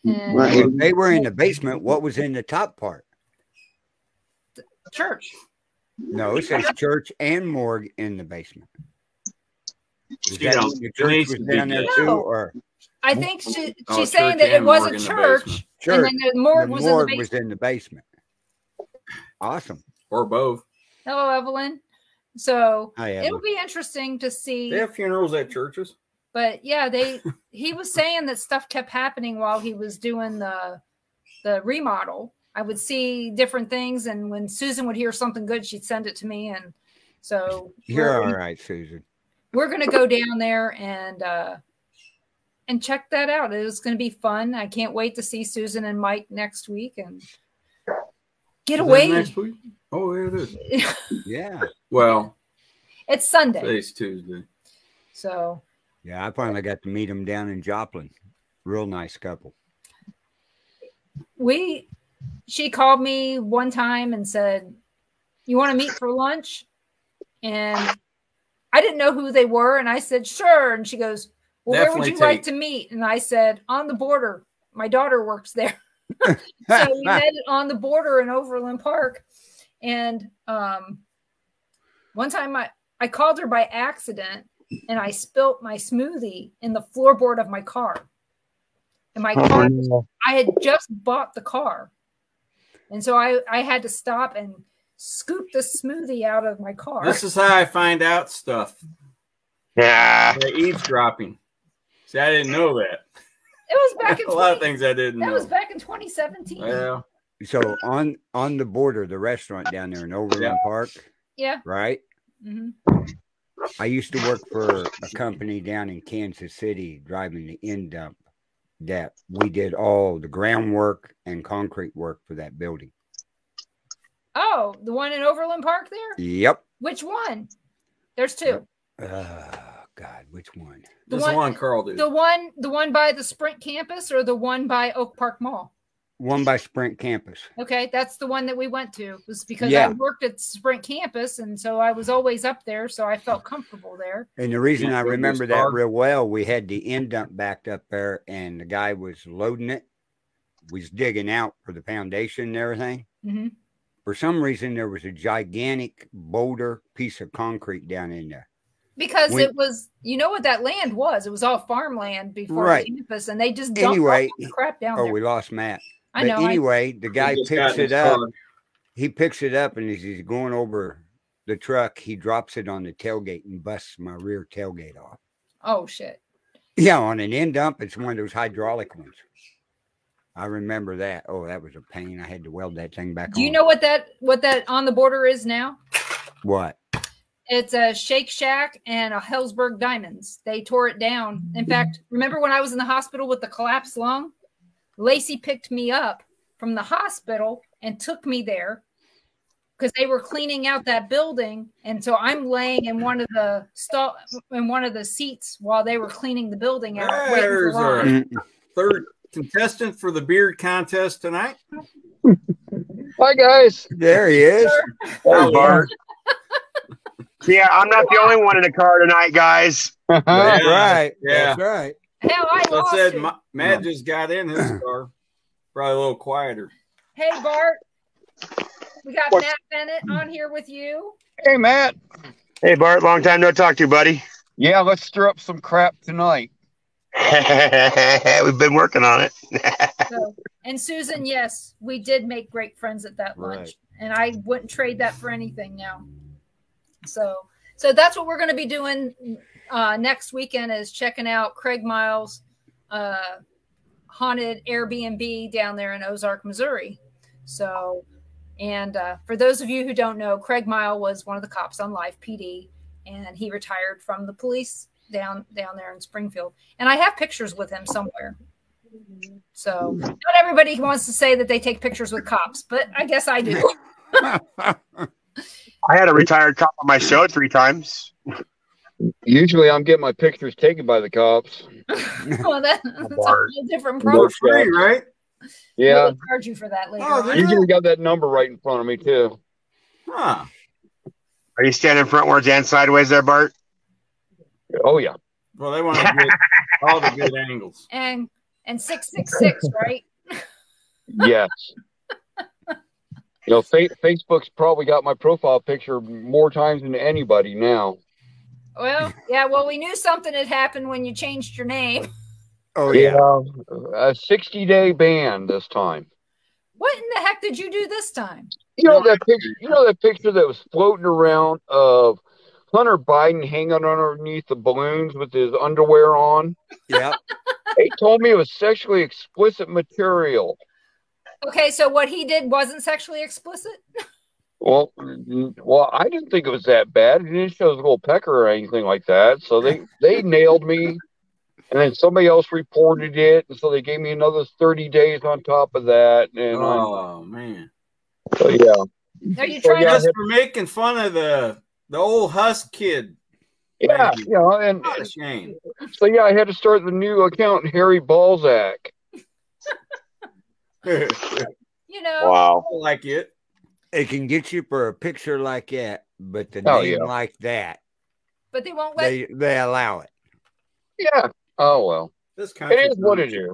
And Well, if they were in the basement, what was in the top part? church. No, it says church and morgue in the basement. Is You that know, when the church was down there too, No. or I think she's Oh, saying church that it and was morgue a in the church, basement. and church? then the morgue was in the basement. was in the basement. Awesome. Or both. Hello, Evelyn. So Hi, it'll Evelyn. be interesting to see. They have funerals at churches. But yeah, he was saying that stuff kept happening while he was doing the remodel. I would see different things, and when Susan would hear something good, she'd send it to me. And so You're all right, Susan. we're gonna go down there and check that out. It's gonna be fun. I can't wait to see Susan and Mike next week and get Is that away. next week? Oh, yeah, it is. Yeah. Well, It's Sunday, today's Tuesday. so Yeah, I finally got to meet them down in Joplin. Real nice couple. she called me one time and said, "You want to meet for lunch?" And I didn't know who they were, and I said, "Sure." And she goes, "Well, where would Definitely you like take- to meet?" And I said, "On the border. My daughter works there." So we met on the border in Overland Park. And one time I called her by accident, and I spilt my smoothie in the floorboard of my car. And my car, I had just bought the car. And so I had to stop and scoop the smoothie out of my car. This is how I find out stuff. Yeah. By eavesdropping. See, I didn't know that. It was back in A lot of things I didn't that know. was back in 2017. Well, So on the border, the restaurant down there in Overland Park, Yeah. right? hmm I used to work for a company down in Kansas City driving the end dump that we did all the groundwork and concrete work for that building. Oh, the one in Overland Park there? Yep. Which one? There's two. God, which one? The this one Carl did. The one by the Sprint campus or the one by Oak Park Mall? One by Sprint campus. Okay, that's the one that we went to. It was because Yeah. I worked at Sprint campus, and so I was always up there, so I felt comfortable there. And the reason I Yeah, remember this car. that real well, we had the end dump backed up there, and the guy was loading it, was digging out for the foundation and everything. hmm For some reason, there was a gigantic boulder piece of concrete down in there. Because When- it was, you know what that land was? It was all farmland before Right. the campus, and they just dumped Anyway, all the crap down Oh, there. we lost Matt. I But know. anyway, the guy He just got picks in his it up. car. He picks it up, and as he's going over the truck, he drops it on the tailgate and busts my rear tailgate off. Oh shit! Yeah, on an end dump, it's one of those hydraulic ones. I remember that. Oh, that was a pain. I had to weld that thing back on. Do you know what that on the border is now? What? It's a Shake Shack and a Hellsberg Diamonds. They tore it down. In fact, remember when I was in the hospital with the collapsed lung? Lacey picked me up from the hospital and took me there because they were cleaning out that building. And so I'm laying in one of the seats while they were cleaning the building out. waiting for There's our lunch. third contestant for the beard contest tonight. Hi, guys. There he is. Hey, Bart. Yeah, I'm not the only one in the car tonight, guys. That's right. Yeah. That's right. Hell, I So I lost said, it. Matt just got in his car. Probably a little quieter. Hey, Bart. We got What's- Matt Bennett on here with you. Hey, Matt. Hey, Bart. Long time no talk to you, buddy. Yeah, let's stir up some crap tonight. We've been working on it. And Susan, yes, we did make great friends at that lunch. Right. And I wouldn't trade that for anything now. So that's what we're going to be doing next weekend is checking out Craig Miles' haunted Airbnb down there in Ozark, Missouri. So, and for those of you who don't know, Craig Mile was one of the cops on Live PD, and he retired from the police down there in Springfield. And I have pictures with him somewhere. So not everybody wants to say that they take pictures with cops, but I guess I do. I had a retired cop on my show 3 times. Usually I'm getting my pictures taken by the cops. Well, that's a whole different problem. For free, right? Yeah. We'll charge you for that later. Oh, on. Usually got that number right in front of me too. Huh. Are you standing frontwards and sideways there, Bart? Oh yeah. Well, they want to get all the good angles. And 666, right? Yes. Facebook's probably got my profile picture more times than anybody now. Well, yeah. Well, we knew something had happened when you changed your name. Oh yeah. A 60-day ban this time. What in the heck did you do this time? You know that picture? You know that picture that was floating around of Hunter Biden hanging underneath the balloons with his underwear on? Yeah. They told me it was sexually explicit material. Okay, so what he did wasn't sexually explicit? Well, I didn't think it was that bad. He didn't show his little pecker or anything like that. So they nailed me. And then somebody else reported it, and so they gave me another 30 days on top of that. And man! So yeah. Are you trying Just for making fun of the old Husk kid? Yeah, and What a shame. so yeah, I had to start the new account, Harry Balzac. You know, Wow. I like it. It can get you for a picture like that, but the Oh, name yeah. like that, but they won't let. they allow it. Yeah. Oh well. This It is what it is.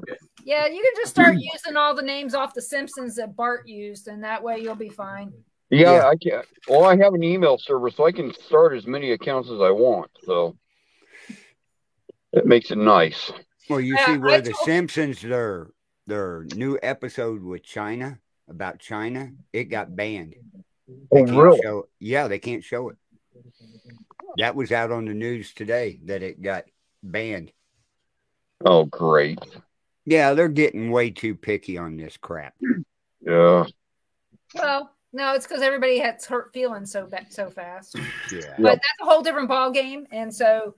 Yeah, you can just start using all the names off the Simpsons that Bart used, and that way you'll be fine. Yeah, Yeah. I can. Well, I have an email server, so I can start as many accounts as I want. So it makes it nice. Well, you Yeah, see I where the told- Simpsons their new episode with China about China, it got banned. Oh, really? They can't show it. That was out on the news today that it got banned. Oh, great. Yeah, they're getting way too picky on this crap. Yeah. Well, no, it's because everybody has hurt feelings so fast. Yeah. But that's a whole different ball game, and so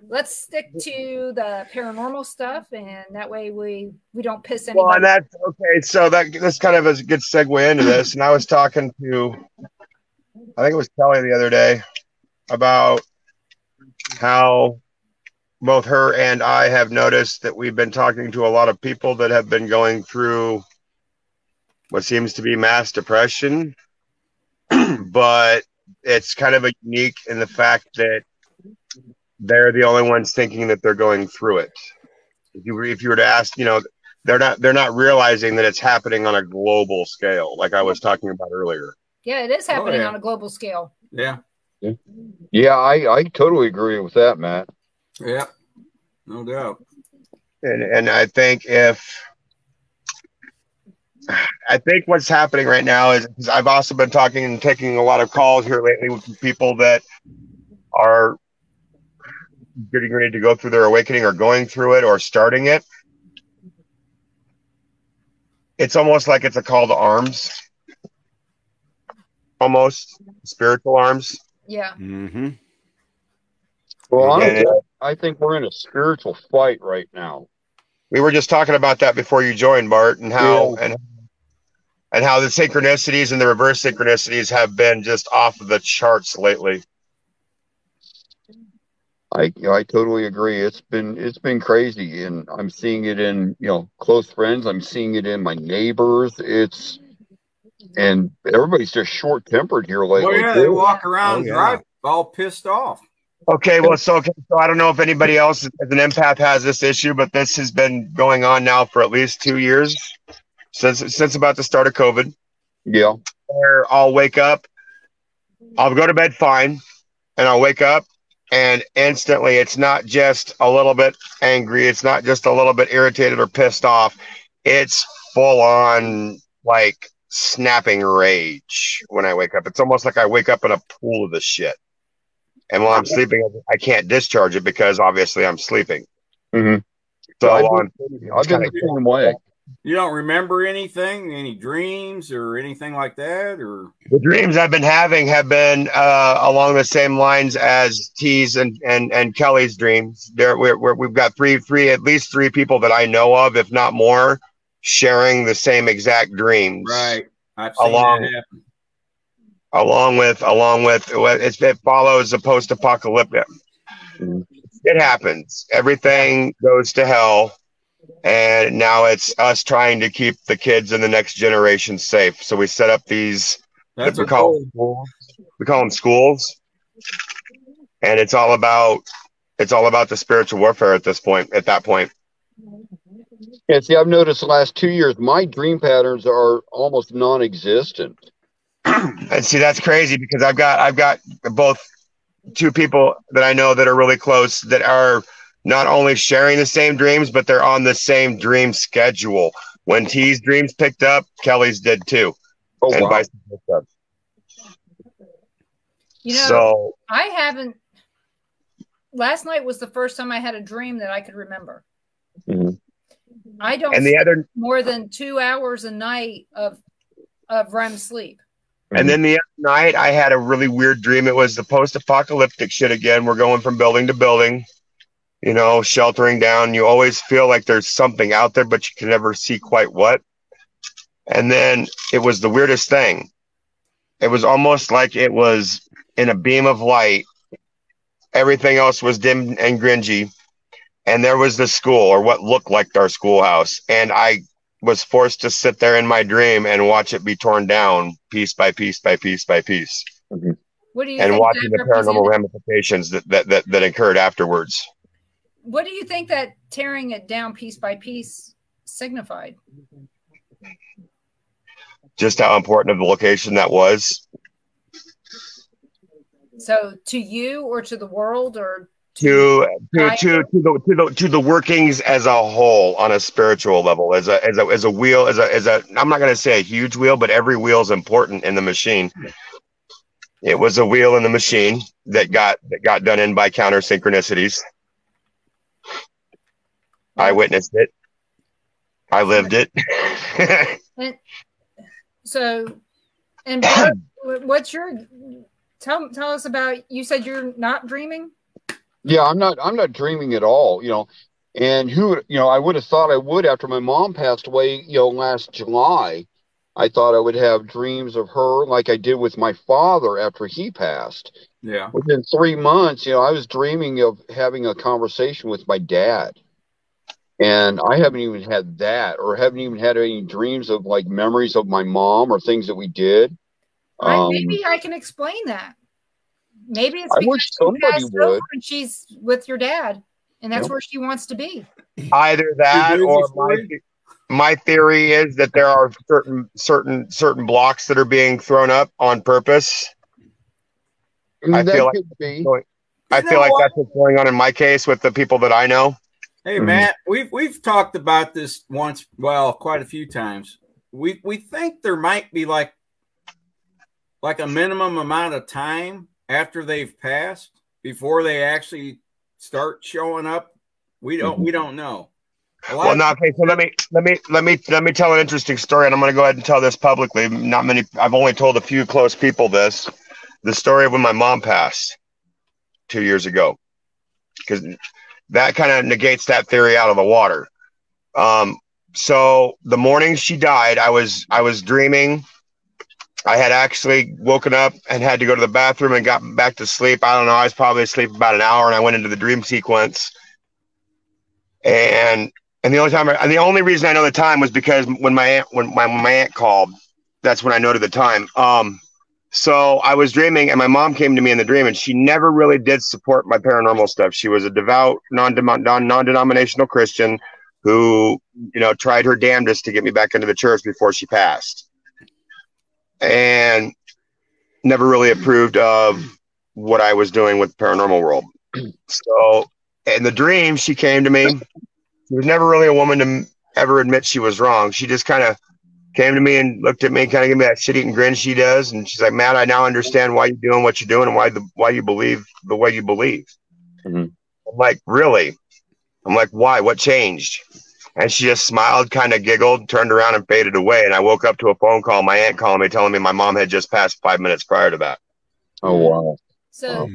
let's stick to the paranormal stuff, and that way we don't piss anybody. Well, and that's okay. So that's kind of a good segue into this. And I was talking to, I think it was Kelly the other day, about how both her and I have noticed that we've been talking to a lot of people that have been going through what seems to be mass depression, but it's kind of a unique in the fact that they're the only ones thinking that they're going through it. If you were to ask, they're not realizing that it's happening on a global scale, like I was talking about earlier. Yeah, it is happening yeah. on a global scale. Yeah. Yeah, I totally agree with that, Matt. Yeah. No doubt. And I think what's happening right now is, because I've also been talking and taking a lot of calls here lately with people that are getting ready to go through their awakening or going through it or starting it. It's almost like it's a call to arms, almost spiritual arms. Yeah. Mm-hmm. Well, honestly, I think we're in a spiritual fight right now. We were just talking about that before you joined, Bart, and how and how the synchronicities and the reverse synchronicities have been just off of the charts lately. I totally agree. It's been crazy, and I'm seeing it in close friends. I'm seeing it in my neighbors. And everybody's just short tempered here lately. Well, yeah, they walk around drive all pissed off. Okay, well, so I don't know if anybody else as an empath has this issue, but this has been going on now for at least 2 years since about the start of COVID. Yeah. Where I'll wake up, I'll go to bed fine, and I'll wake up, and instantly it's not just a little bit angry, it's not just a little bit irritated or pissed off, it's full on like snapping rage when I wake up. It's almost like I wake up in a pool of this shit. And while I'm sleeping, I can't discharge it because obviously I'm sleeping. Mm-hmm. So I've been the same way. You don't remember anything, any dreams or anything like that, or The dreams I've been having have been along the same lines as T's and Kelly's dreams. We've got at least three people that I know of, if not more, sharing the same exact dreams. right? I've seen that happen. Along with it follows the post-apocalyptic. It happens. Everything goes to hell, and now it's us trying to keep the kids and the next generation safe. So we set up these. That's we call them schools, and it's all about the spiritual warfare at that point. Yeah, see, I've noticed the last 2 years, my dream patterns are almost non-existent. And see, that's crazy because I've got both two people that I know that are really close that are not only sharing the same dreams, but they're on the same dream schedule. When T's dreams picked up, Kelly's did too. Oh, and wow. vice versa. So I haven't. Last night was the first time I had a dream that I could remember. Mm-hmm. I don't more than 2 hours a night of REM sleep. And then the other night, I had a really weird dream. It was the post-apocalyptic shit again. We're going from building to building, sheltering down. You always feel like there's something out there, but you can never see quite what. And then it was the weirdest thing. It was almost like it was in a beam of light. Everything else was dim and grungy. And there was the school, or what looked like our schoolhouse. And I was forced to sit there in my dream and watch it be torn down piece by piece by piece by piece. Mm-hmm. What do you and think watching the paranormal ramifications that occurred afterwards. What do you think that tearing it down piece by piece signified? Just how important of the location that was. So to you or to the world or to the workings as a whole on a spiritual level, as a wheel, as a I'm not going to say a huge wheel, but every wheel is important in the machine. It was a wheel in the machine that got done in by counter synchronicities. I witnessed it. I lived it. And what's your tell us about? You said you're not dreaming. Yeah, I'm not dreaming at all, and I would have thought I would after my mom passed away, last July. I thought I would have dreams of her like I did with my father after he passed. Yeah. Within 3 months, I was dreaming of having a conversation with my dad. And I haven't even had that, or haven't even had any dreams of like memories of my mom or things that we did. Maybe I can explain that. Maybe it's because somebody would. And she's with your dad, and that's where she wants to be. Either that, or my theory is that there are certain blocks that are being thrown up on purpose. I feel like that's what's going on in my case with the people that I know. Hey Matt, we've talked about this once, quite a few times. We think there might be like a minimum amount of time after they've passed before they actually start showing up. We don't know. Well, no, okay. So let me tell an interesting story, and I'm going to go ahead and tell this publicly. Not many. I've only told a few close people this. The story of when my mom passed 2 years ago, because that kind of negates that theory out of the water. So the morning she died, I was dreaming. I had actually woken up and had to go to the bathroom and got back to sleep. I don't know. I was probably asleep about an hour, and I went into the dream sequence. And the only reason I know the time was because when my aunt called, that's when I noted the time. So I was dreaming, and my mom came to me in the dream, and she never really did support my paranormal stuff. She was a devout, non-denominational Christian who, tried her damnedest to get me back into the church before she passed, and never really approved of what I was doing with the paranormal world. So in the dream, she came to me. She was never really a woman to ever admit she was wrong. She just kind of came to me and looked at me and kind of gave me that shit-eating grin she does. And she's like, Matt, I now understand why you're doing what you're doing and why you believe the way you believe. Mm-hmm. I'm like, really? I'm like, why? What changed? And she just smiled, kind of giggled, turned around and faded away. And I woke up to a phone call, my aunt calling me, telling me my mom had just passed 5 minutes prior to that. Oh, wow. So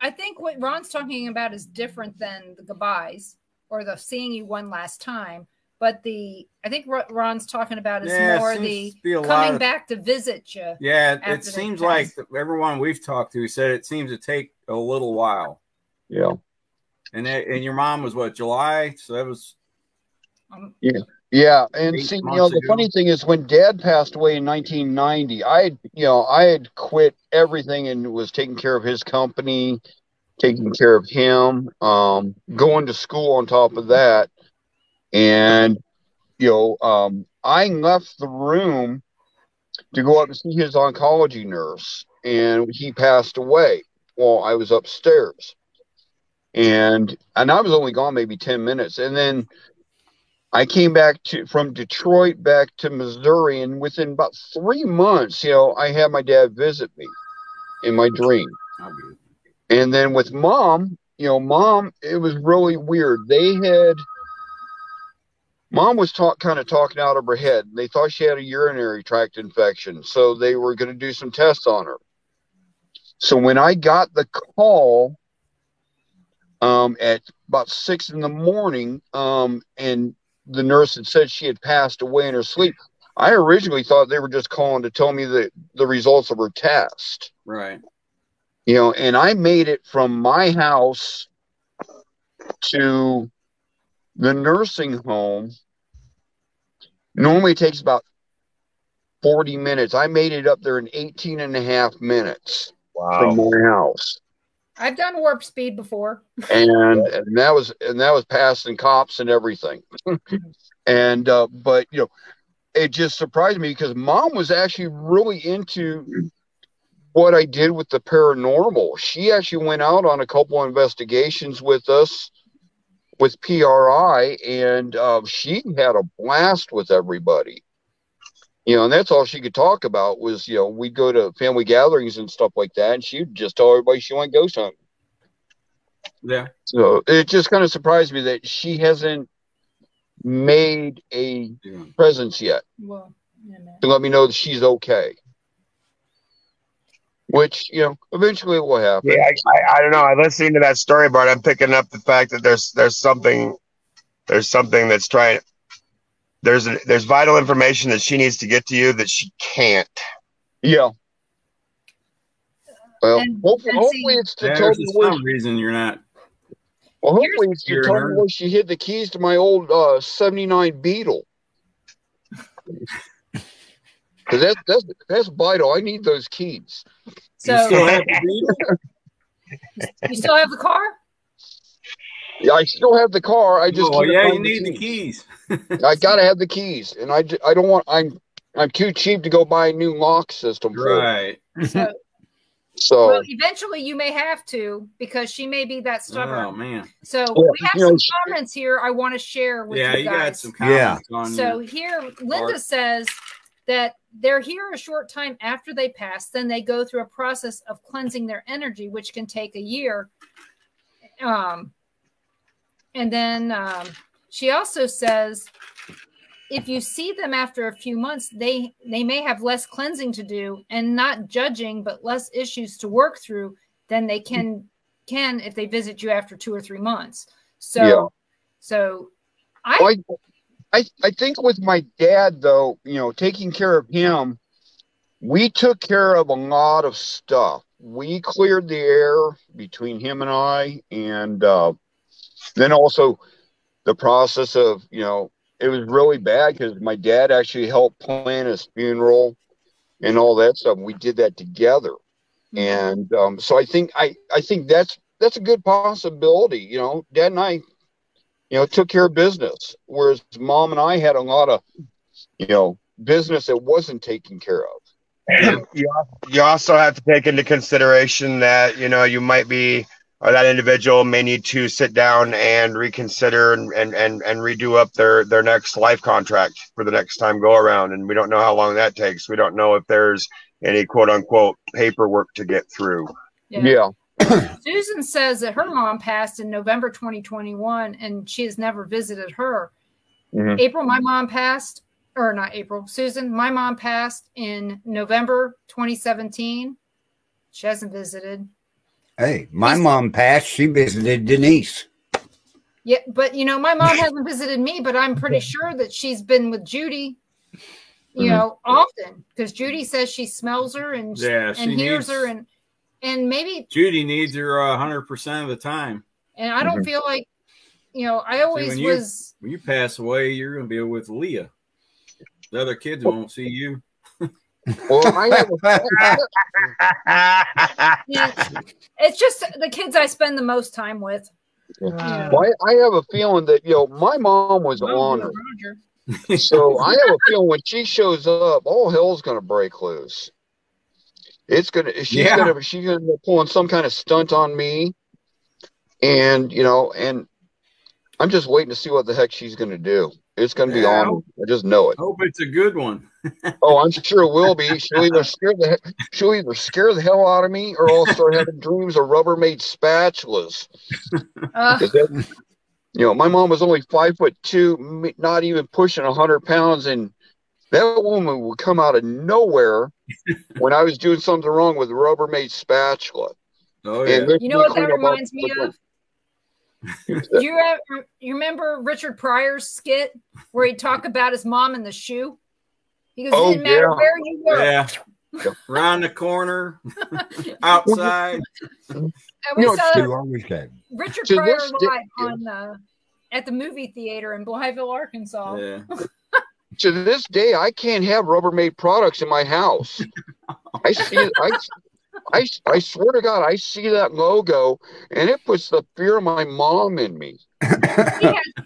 I think what Ron's talking about is different than the goodbyes or the seeing you one last time. But I think what Ron's talking about is more the coming back to visit you. Yeah, it seems like everyone we've talked to said it seems to take a little while. Yeah. And your mom was what, July? So that was yeah. And see, the funny thing is, when Dad passed away in 1990, I had quit everything and was taking care of his company, taking care of him, going to school on top of that. And, I left the room to go up and see his oncology nurse, and he passed away while I was upstairs. And I was only gone maybe 10 minutes. And then I came back from Detroit back to Missouri, and within about 3 months, I had my dad visit me in my dream. And then with Mom, Mom, it was really weird. Mom was kind of talking out of her head. They thought she had a urinary tract infection, so they were going to do some tests on her. So when I got the call at about 6 a.m, and the nurse had said she had passed away in her sleep, I originally thought they were just calling to tell me the results of her test. Right. And I made it from my house to the nursing home. Normally it takes about 40 minutes. I made it up there in 18 and a half minutes from my house. I've done warp speed before. And that was passing cops and everything. But it just surprised me because Mom was actually really into what I did with the paranormal. She actually went out on a couple of investigations with us with PRI, and she had a blast with everybody. And that's all she could talk about was, we'd go to family gatherings and stuff like that, and she'd just tell everybody she went ghost hunting. Yeah. So it just kind of surprised me that she hasn't made a presence yet to let me know that she's okay. Which, eventually it will happen. Yeah, I don't know. I listening to that story, Bart. I'm picking up the fact that there's something that's trying. There's vital information that she needs to get to you that she can't. Yeah. Well, hopefully it's to tell me where some reason you're not. Well, hopefully it's to tell me where she hid the keys to my old '79 Beetle. Because that's vital. I need those keys. So you still have the car? Yeah, I still have the car. I just you need the keys. I gotta have the keys, and I don't want. I'm too cheap to go buy a new lock system. Right. So well, eventually you may have to, because she may be that stubborn. Oh man! So we have some comments here I want to share with you guys. Yeah, you got some comments on. So here, Linda says that they're here a short time after they pass, then they go through a process of cleansing their energy, which can take a year. And then she also says, if you see them after a few months, they may have less cleansing to do, and not judging, but less issues to work through than they can if they visit you after 2 or 3 months. So, I think with my dad, though, taking care of him, we took care of a lot of stuff. We cleared the air between him and I, and then also the process of, it was really bad because my dad actually helped plan his funeral and all that stuff. We did that together. And so I think that's a good possibility. Dad and I, took care of business, whereas Mom and I had a lot of, business that wasn't taken care of. You also have to take into consideration that, you might be, or that individual may need to sit down and reconsider and redo up their next life contract for the next time go around. And we don't know how long that takes. We don't know if there's any quote unquote paperwork to get through. Yeah. Susan says that her mom passed in November 2021 and she has never visited her. Mhm. April, my mom passed, or not April, Susan, my mom passed in November 2017. She hasn't visited. Hey, my mom passed. She visited Denise. Yeah, but my mom hasn't visited me, but I'm pretty sure that she's been with Judy, often, because Judy says she smells her and hears her, and maybe Judy needs her 100% of the time. And I don't feel like, I always was. When you pass away, you're going to be with Leah. The other kids won't see you. Well, it's just the kids I spend the most time with. Well, I have a feeling that my mom was on her, so I have a feeling when she shows up, all hell's gonna break loose. She's gonna be pulling some kind of stunt on me, and and I'm just waiting to see what the heck she's gonna do. It's gonna be on. I just know it. Hope it's a good one. Oh, I'm sure it will be. She'll either scare the hell out of me, or I'll start having dreams of Rubbermaid spatulas. My mom was only 5'2", not even pushing 100 pounds, and that woman would come out of nowhere when I was doing something wrong with the Rubbermaid spatula. Oh yeah. And you know what that reminds me of? You remember Richard Pryor's skit where he talked about his mom in the shoe? He goes, it didn't matter where you were. Yeah. Around the corner, outside. And we saw Richard Pryor live at the movie theater in Blytheville, Arkansas. Yeah. To this day, I can't have Rubbermaid products in my house. I see I swear to God, I see that logo, and it puts the fear of my mom in me.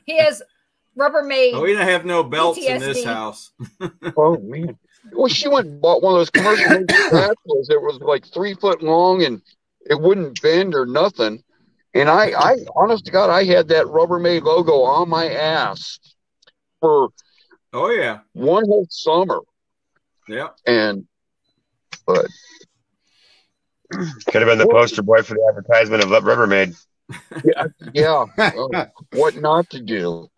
He has Rubbermaid. Oh, we don't have no belts PTSD in this house. Oh man! Well, she went and bought one of those commercial spatulas that was like 3 foot long, and it wouldn't bend or nothing. And I honest to God, I had that Rubbermaid logo on my ass for one whole summer. Yeah, but. Could have been the poster boy for the advertisement of Rubbermaid. Yeah. What not to do?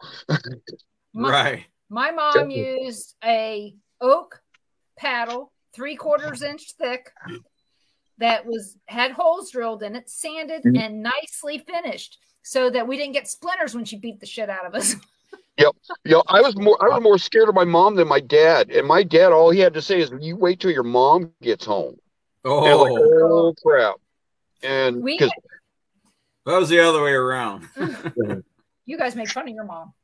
Right. My mom used a oak paddle, 3/4 inch thick, that had holes drilled in it, sanded and nicely finished, so that we didn't get splinters when she beat the shit out of us. Yep. I was more scared of my mom than my dad. And my dad, all he had to say is, "You wait till your mom gets home." Oh crap! And because that was the other way around. You guys make fun of your mom.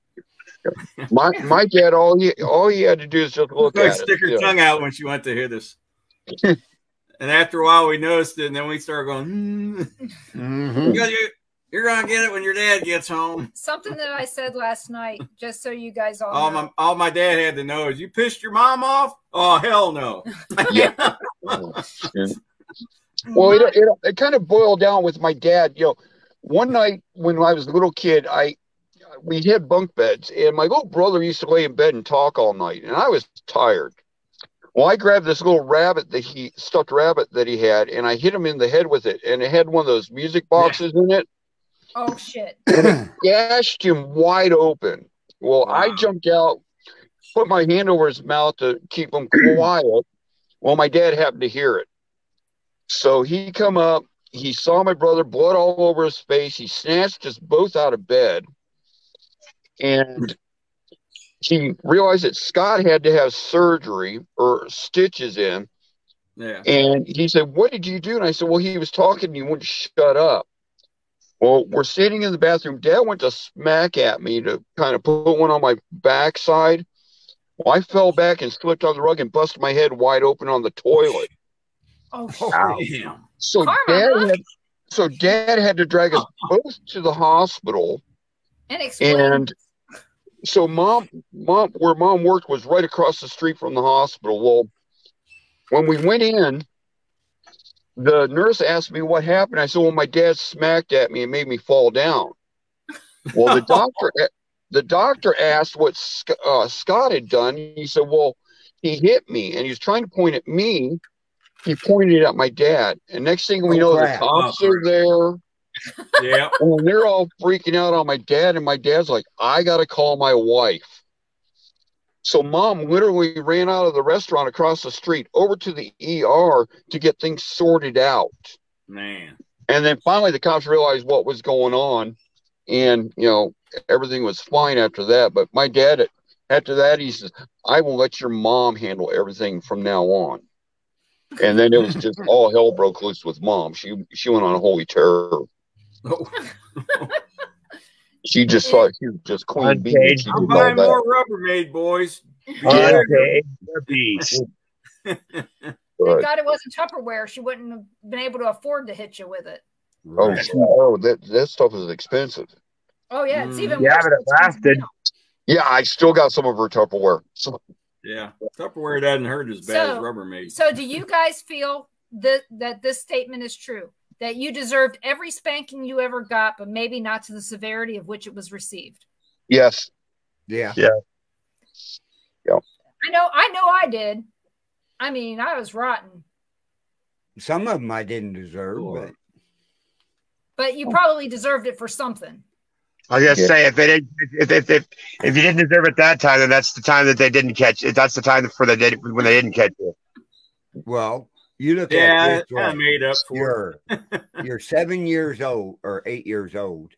My dad, all he had to do is just look at it. Stick her tongue out when she went to hit us. And after a while, we noticed it, and then we started going. You're gonna get it when your dad gets home. Something that I said last night, just so you guys all know. All my dad had to know is, you pissed your mom off? Oh hell no! Yeah. Well, it kind of boiled down with my dad. One night when I was a little kid, we had bunk beds, and my little brother used to lay in bed and talk all night, and I was tired. Well, I grabbed this little stuffed rabbit that he had, and I hit him in the head with it, and it had one of those music boxes in it. Oh shit! And it gashed him wide open. Well, wow. I jumped out, put my hand over his mouth to keep him quiet. Well, my dad happened to hear it. So he come up, he saw my brother, blood all over his face. He snatched us both out of bed. And he realized that Scott had to have surgery or stitches in. Yeah. And he said, "What did you do?" And I said, "Well, he was talking and he wouldn't shut up." Well, we're sitting in the bathroom. Dad went to smack at me to kind of put one on my backside. Well, I fell back and slipped on the rug and busted my head wide open on the toilet. Oh, damn. So Dad had to drag us both to the hospital. And explain. And so mom, where Mom worked was right across the street from the hospital. Well, when we went in, the nurse asked me what happened. I said, "Well, my dad smacked at me and made me fall down." Well, the doctor asked what Scott had done. He said, "Well, he hit me," and he was trying to point at me. He pointed at my dad, and next thing we know, the cops are there. Yeah, and they're all freaking out on my dad, and my dad's like, "I got to call my wife." So Mom literally ran out of the restaurant across the street over to the ER to get things sorted out. Man. And then finally the cops realized what was going on, and everything was fine after that. But my dad, after that, he says, "I will let your mom handle everything from now on." And then it was just all hell broke loose with Mom. She went on a holy terror. She just thought she was just queen bee. Unpaid. I'm buying more Rubbermaid, boys. Unpaid abuse. Thank God it wasn't Tupperware. She wouldn't have been able to afford to hit you with it. Right. Oh, that stuff is expensive. Oh yeah, it's even Yeah, worse. but it lasted. Yeah, I still got some of her Tupperware. So, Yeah, Tupperware doesn't hurt as bad as Rubbermaid. So do you guys feel that this statement is true? That you deserved every spanking you ever got, but maybe not to the severity of which it was received? yes. Yeah. Yeah. I know I did. I mean, I was rotten. Some of them I didn't deserve, But you probably deserved it for something. I was gonna say if you didn't deserve it that time, then that's the time that they didn't catch it. That's the time when they didn't catch it. well, you look Yeah, at it kind of made up for it. you're 7 years old or 8 years old.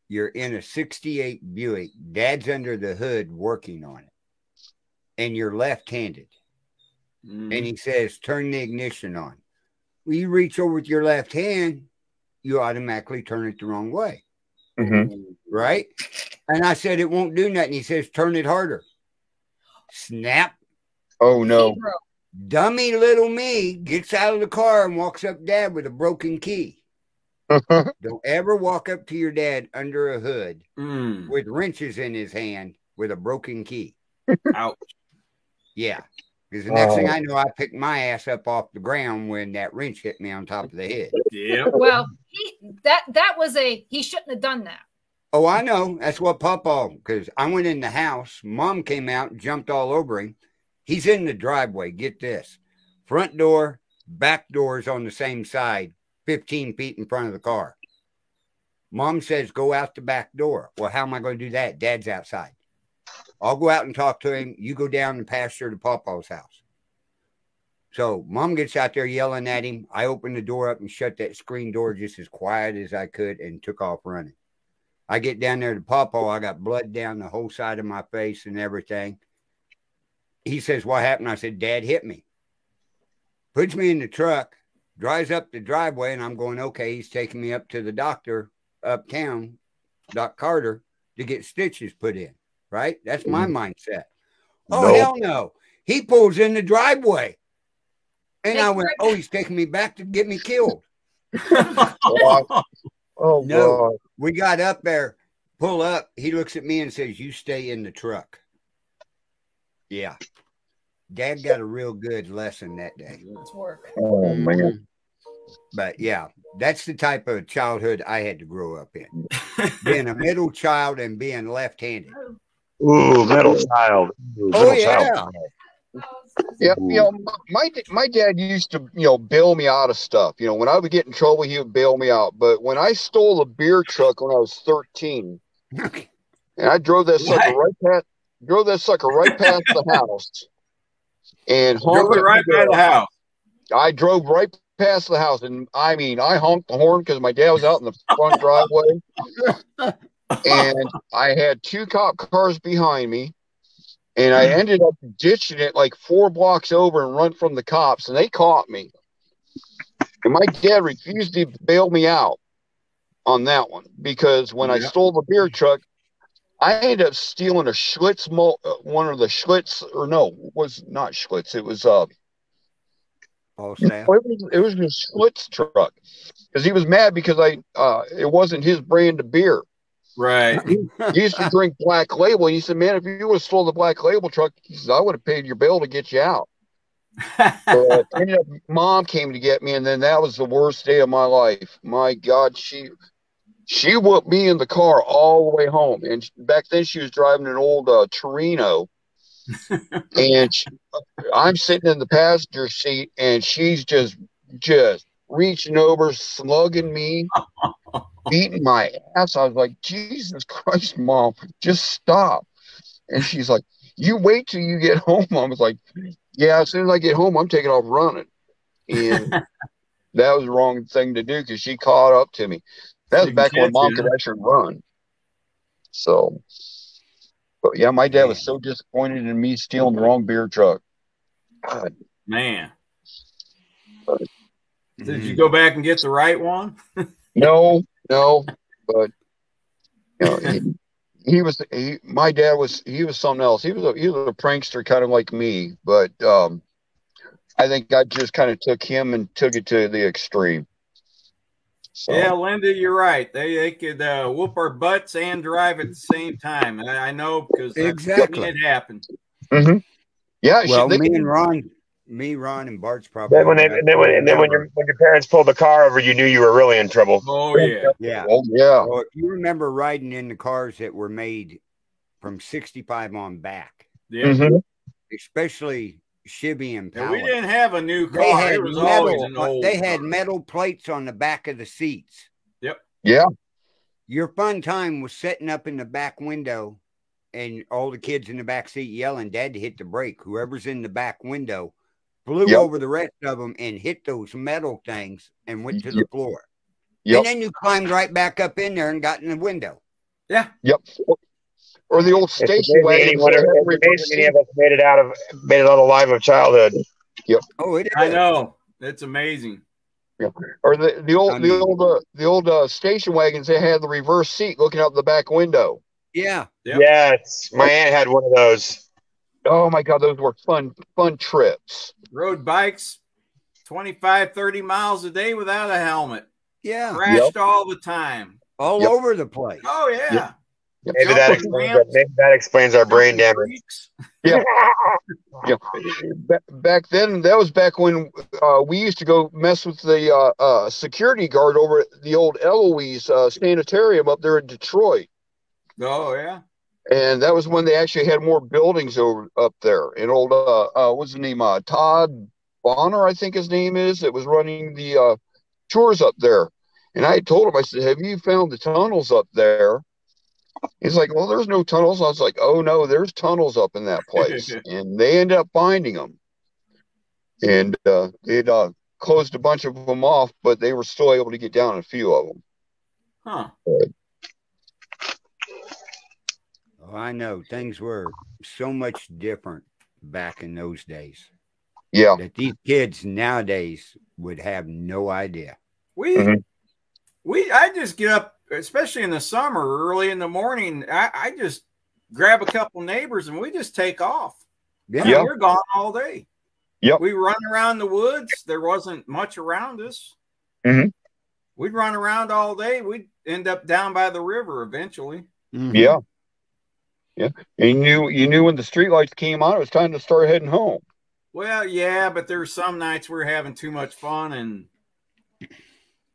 You're in a 68 Buick. Dad's under the hood working on it. And you're left-handed. And he says, turn the ignition on. Well, you reach over with your left hand, you automatically turn it the wrong way. Mm-hmm. Right? And I said, it won't do nothing. He says, turn it harder. Snap. Oh, no. Dummy little me gets out of the car and walks up Dad with a broken key. Don't ever walk up to your dad under a hood with wrenches in his hand with a broken key. Ouch. Yeah. Because the next thing I know, I picked my ass up off the ground when that wrench hit me on top of the head. Yeah. Well, that was he shouldn't have done that. Oh, I know. That's what Papa, because I went in the house. Mom came out and jumped all over him. He's in the driveway. Get this. Front door, back doors on the same side, 15 feet in front of the car. Mom says, go out the back door. Well, how am I going to do that? Dad's outside. I'll go out and talk to him. You go down the pasture to Papa's house. So Mom gets out there yelling at him. I opened the door up and shut that screen door just as quiet as I could and took off running. I get down there to Papa. I got blood down the whole side of my face and everything. He says, what happened? I said, Dad hit me. Puts me in the truck, drives up the driveway, and I'm going, okay, he's taking me up to the doctor uptown, Doc Carter, to get stitches put in. Right? That's my mindset. Oh, hell no. He pulls in the driveway. And I went, oh, he's taking me back to get me killed. Oh, no. God. We got up there, pull up. He looks at me and says, you stay in the truck. Yeah. Dad got a real good lesson that day. Let's work. Oh, man. But yeah, that's the type of childhood I had to grow up in. Being a middle child and being left-handed. Ooh, middle child. Ooh, middle child. Yeah, my dad used to, bail me out of stuff. When I would get in trouble, he would bail me out. But when I stole a beer truck when I was 13, and I drove that sucker right past the house, and honked right by the house. I drove right past the house, and I mean, I honked the horn because my dad was out in the front driveway, and I had 2 cop cars behind me. And I ended up ditching it like 4 blocks over and run from the cops, and they caught me. And my dad refused to bail me out on that one because when I stole the beer truck, I ended up stealing a Schlitz, one of the Schlitz, or no, it was not Schlitz. It was it was a Schlitz truck because he was mad because it wasn't his brand of beer. Right. He used to drink Black Label. He said, man, if you would have stole the Black Label truck, he said, I would have paid your bill to get you out. But ended up, Mom came to get me, and then that was the worst day of my life. My God, she whooped me in the car all the way home. And back then she was driving an old Torino. And I'm sitting in the passenger seat, and she's just reaching over, slugging me. Beating my ass. I was like, Jesus Christ, Mom, just stop. And she's like, you wait till you get home. I was like, yeah, as soon as I get home, I'm taking off running. And that was the wrong thing to do because she caught up to me. That was She can back when catch Mom you, could huh? actually run. So, but yeah, my dad was Man. so disappointed in me stealing the wrong beer truck. God, Man. Did you Mhm. go back and get the right one? no, but you know, my dad was something else. He was a prankster, kind of like me, but I think I just kind of took him and took it to the extreme. So Yeah, Linda, you're right. They could whoop our butts and drive at the same time. I know because I've seen Exactly. it happen. mhm. Yeah, Well, they me and can, Ron, Ron, and Bart's probably Then when old they enough and then to when, remember. your parents pulled the car over, you knew you were really in trouble. Oh yeah. Yeah. oh yeah, So if you remember riding in the cars that were made from 65 on back, Yeah. mhm. especially Chevy and And we Paladin, didn't have a new they car. had It was always metal. an old They had car. metal plates on the back of the seats. Yep. Yeah, Your fun time was sitting up in the back window, and all the kids in the back seat yelling, "Dad, to hit the brake!" Whoever's in the back window flew yep, over the rest of them and hit those metal things and went to the yep, floor. yep, And then you climbed right back up in there and got in the window. Yeah. yep. Or the old It's station amazing wagons that had it's reverse amazing any seat. of us made it out alive of childhood. Yep. Oh, it is. I know. It's amazing. Yeah. Or the I mean, old station wagons that had the reverse seat looking out the back window. yeah. Yep. Yes, my aunt had one of those. Oh my God, those were fun trips. Rode bikes 25, 30 miles a day without a helmet. Yeah. Crashed all the time. All Yep. over the place. Oh yeah. Yep. Maybe that explains our brain damage. Creeks. Yeah. Yeah. Back then, that was back when we used to go mess with the security guard over at the old Eloise sanitarium up there in Detroit. Oh yeah. And that was when they actually had more buildings up there. And old what's his name? Todd Bonner, I think his name is. That was running the tours up there. And I told him, I said, "Have you found the tunnels up there?" He's like, "Well, there's no tunnels." I was like, "Oh no, there's tunnels up in that place." And they ended up finding them. And they'd closed a bunch of them off, but they were still able to get down a few of them. Huh. Oh, I know. Things were so much different back in those days Yeah. that these kids nowadays would have no idea. I just get up, especially in the summer, early in the morning. I just grab a couple neighbors and we just take off. Yeah. I mean, we're gone all day. Yep. We run around the woods. There wasn't much around us. Mhm. We'd run around all day. We'd end up down by the river eventually. Mhm. Yeah. Yeah. And you knew when the streetlights came on, it was time to start heading home. Well, yeah, but there were some nights we were having too much fun and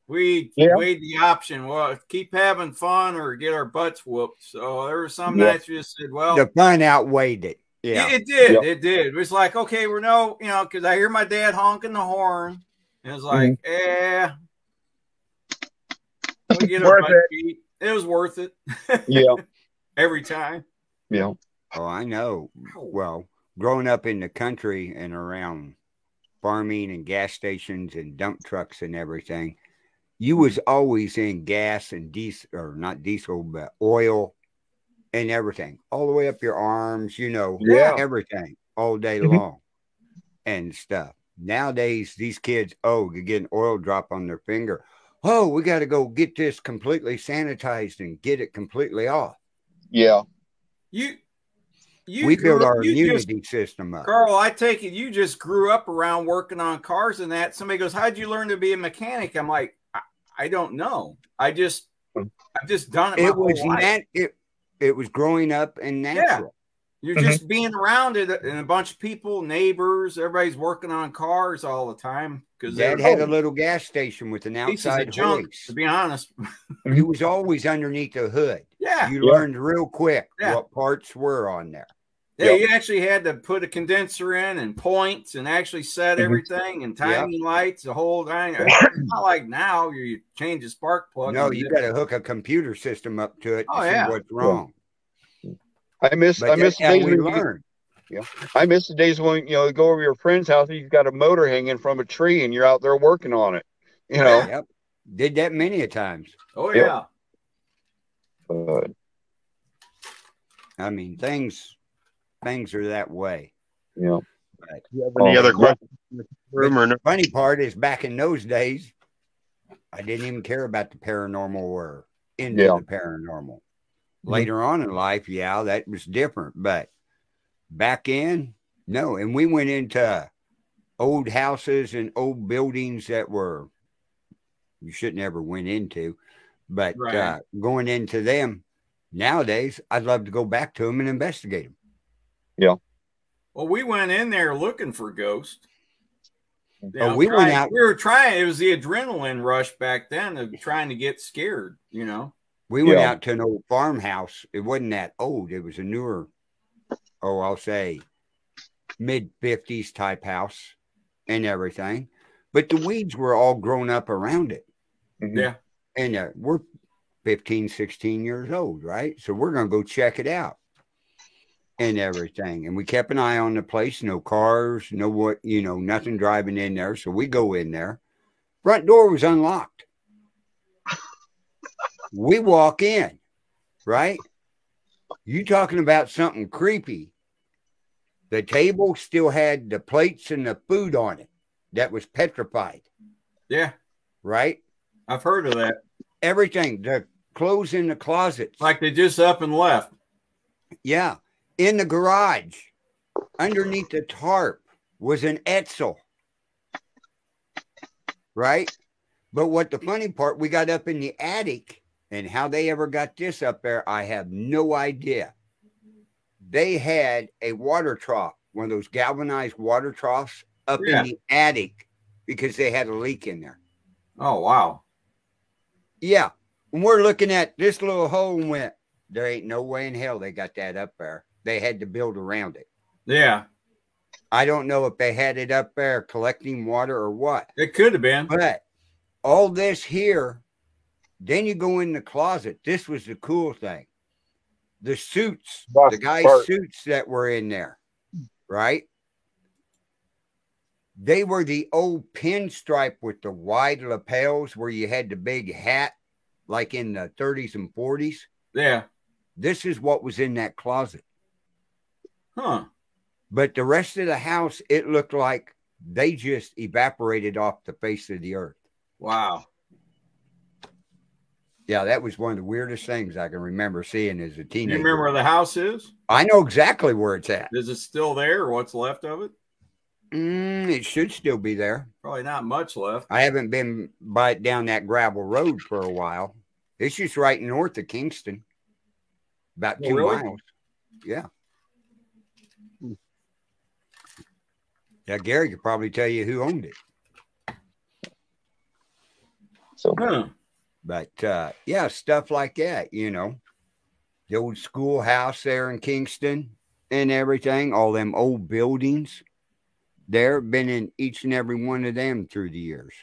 we weighed the option. Well, keep having fun or get our butts whooped. So there were some nights we just said, well, the fun outweighed it. Yeah. It did. Yep. It did. It was like, okay, we're because I hear my dad honking the horn. And it's like, we get our butt beat. It was worth it. Yeah. Every time. Yeah. Oh, I know. Well, growing up in the country and around farming and gas stations and dump trucks and everything, you was always in gas and diesel, or not diesel, but oil and everything, all the way up your arms, everything all day long and stuff. Nowadays, these kids, you get an oil drop on their finger. Oh, we got to go get this completely sanitized and get it completely off. Yeah. We build our immunity system up. Carl, I take it you just grew up around working on cars and that. Somebody goes, how'd you learn to be a mechanic? I'm like, I don't know. I've just done it. It was it was growing up and natural. Yeah. You're just being around it and a bunch of people, neighbors, everybody's working on cars all the time. Because Dad had a little gas station with an outside hoist. To be honest. He was always underneath the hood. Yeah. You learned real quick what parts were on there. Yeah, you actually had to put a condenser in and points and actually set everything and timing lights, the whole thing. It's not like now you change a spark plug. No, you got to hook a computer system up to it to see what's wrong. I miss how we learned. Yeah, I miss the days when you go over to your friend's house and you've got a motor hanging from a tree and you're out there working on it. Yep. Did that many a times. Oh yeah. But I mean, things are that way. yeah. But, You have any other questions in the room or no? the funny part is, back in those days, I didn't even care about the paranormal or into the paranormal. Later on in life, that was different. But back in, no. And we went into old houses and old buildings that were, you shouldn't ever went into. But going into them nowadays, I'd love to go back to them and investigate them. Yeah. Well, we went in there looking for ghosts. We went out. We were trying. It was the adrenaline rush back then of trying to get scared. We went out to an old farmhouse. It wasn't that old. It was a newer, I'll say, mid-50s type house and everything. But the weeds were all grown up around it. Yeah. And we're 15, 16 years old, right? So we're going to go check it out and everything. And we kept an eye on the place. No cars, nothing driving in there. So we go in there. Front door was unlocked. We walk in, right? You talking about something creepy. The table still had the plates and the food on it that was petrified. Yeah. Right? I've heard of that. Everything. The clothes in the closets. Like they just up and left. Yeah. In the garage, underneath the tarp, was an Etzel. Right? But what the funny part, we got up in the attic, and how they ever got this up there, I have no idea. They had a water trough, one of those galvanized water troughs up in the attic because they had a leak in there. Oh, wow. Yeah. And we're looking at this little hole and went, there ain't no way in hell they got that up there. They had to build around it. Yeah. I don't know if they had it up there collecting water or what. It could have been. But all this here, then you go in the closet. This was the cool thing. The suits, the guys' suits that were in there, right? They were the old pinstripe with the wide lapels where you had the big hat like in the 30s and 40s. Yeah. This is what was in that closet. Huh. But the rest of the house, it looked like they just evaporated off the face of the earth. Wow. Yeah, that was one of the weirdest things I can remember seeing as a teenager. You remember where the house is? I know exactly where it's at. Is it still there or what's left of it? It should still be there. Probably not much left. I haven't been down that gravel road for a while. It's just right north of Kingston. About 2 miles. Yeah. Yeah, Gary could probably tell you who owned it. So, but yeah, stuff like that, the old schoolhouse there in Kingston and everything, all them old buildings. There, been in each and every one of them through the years,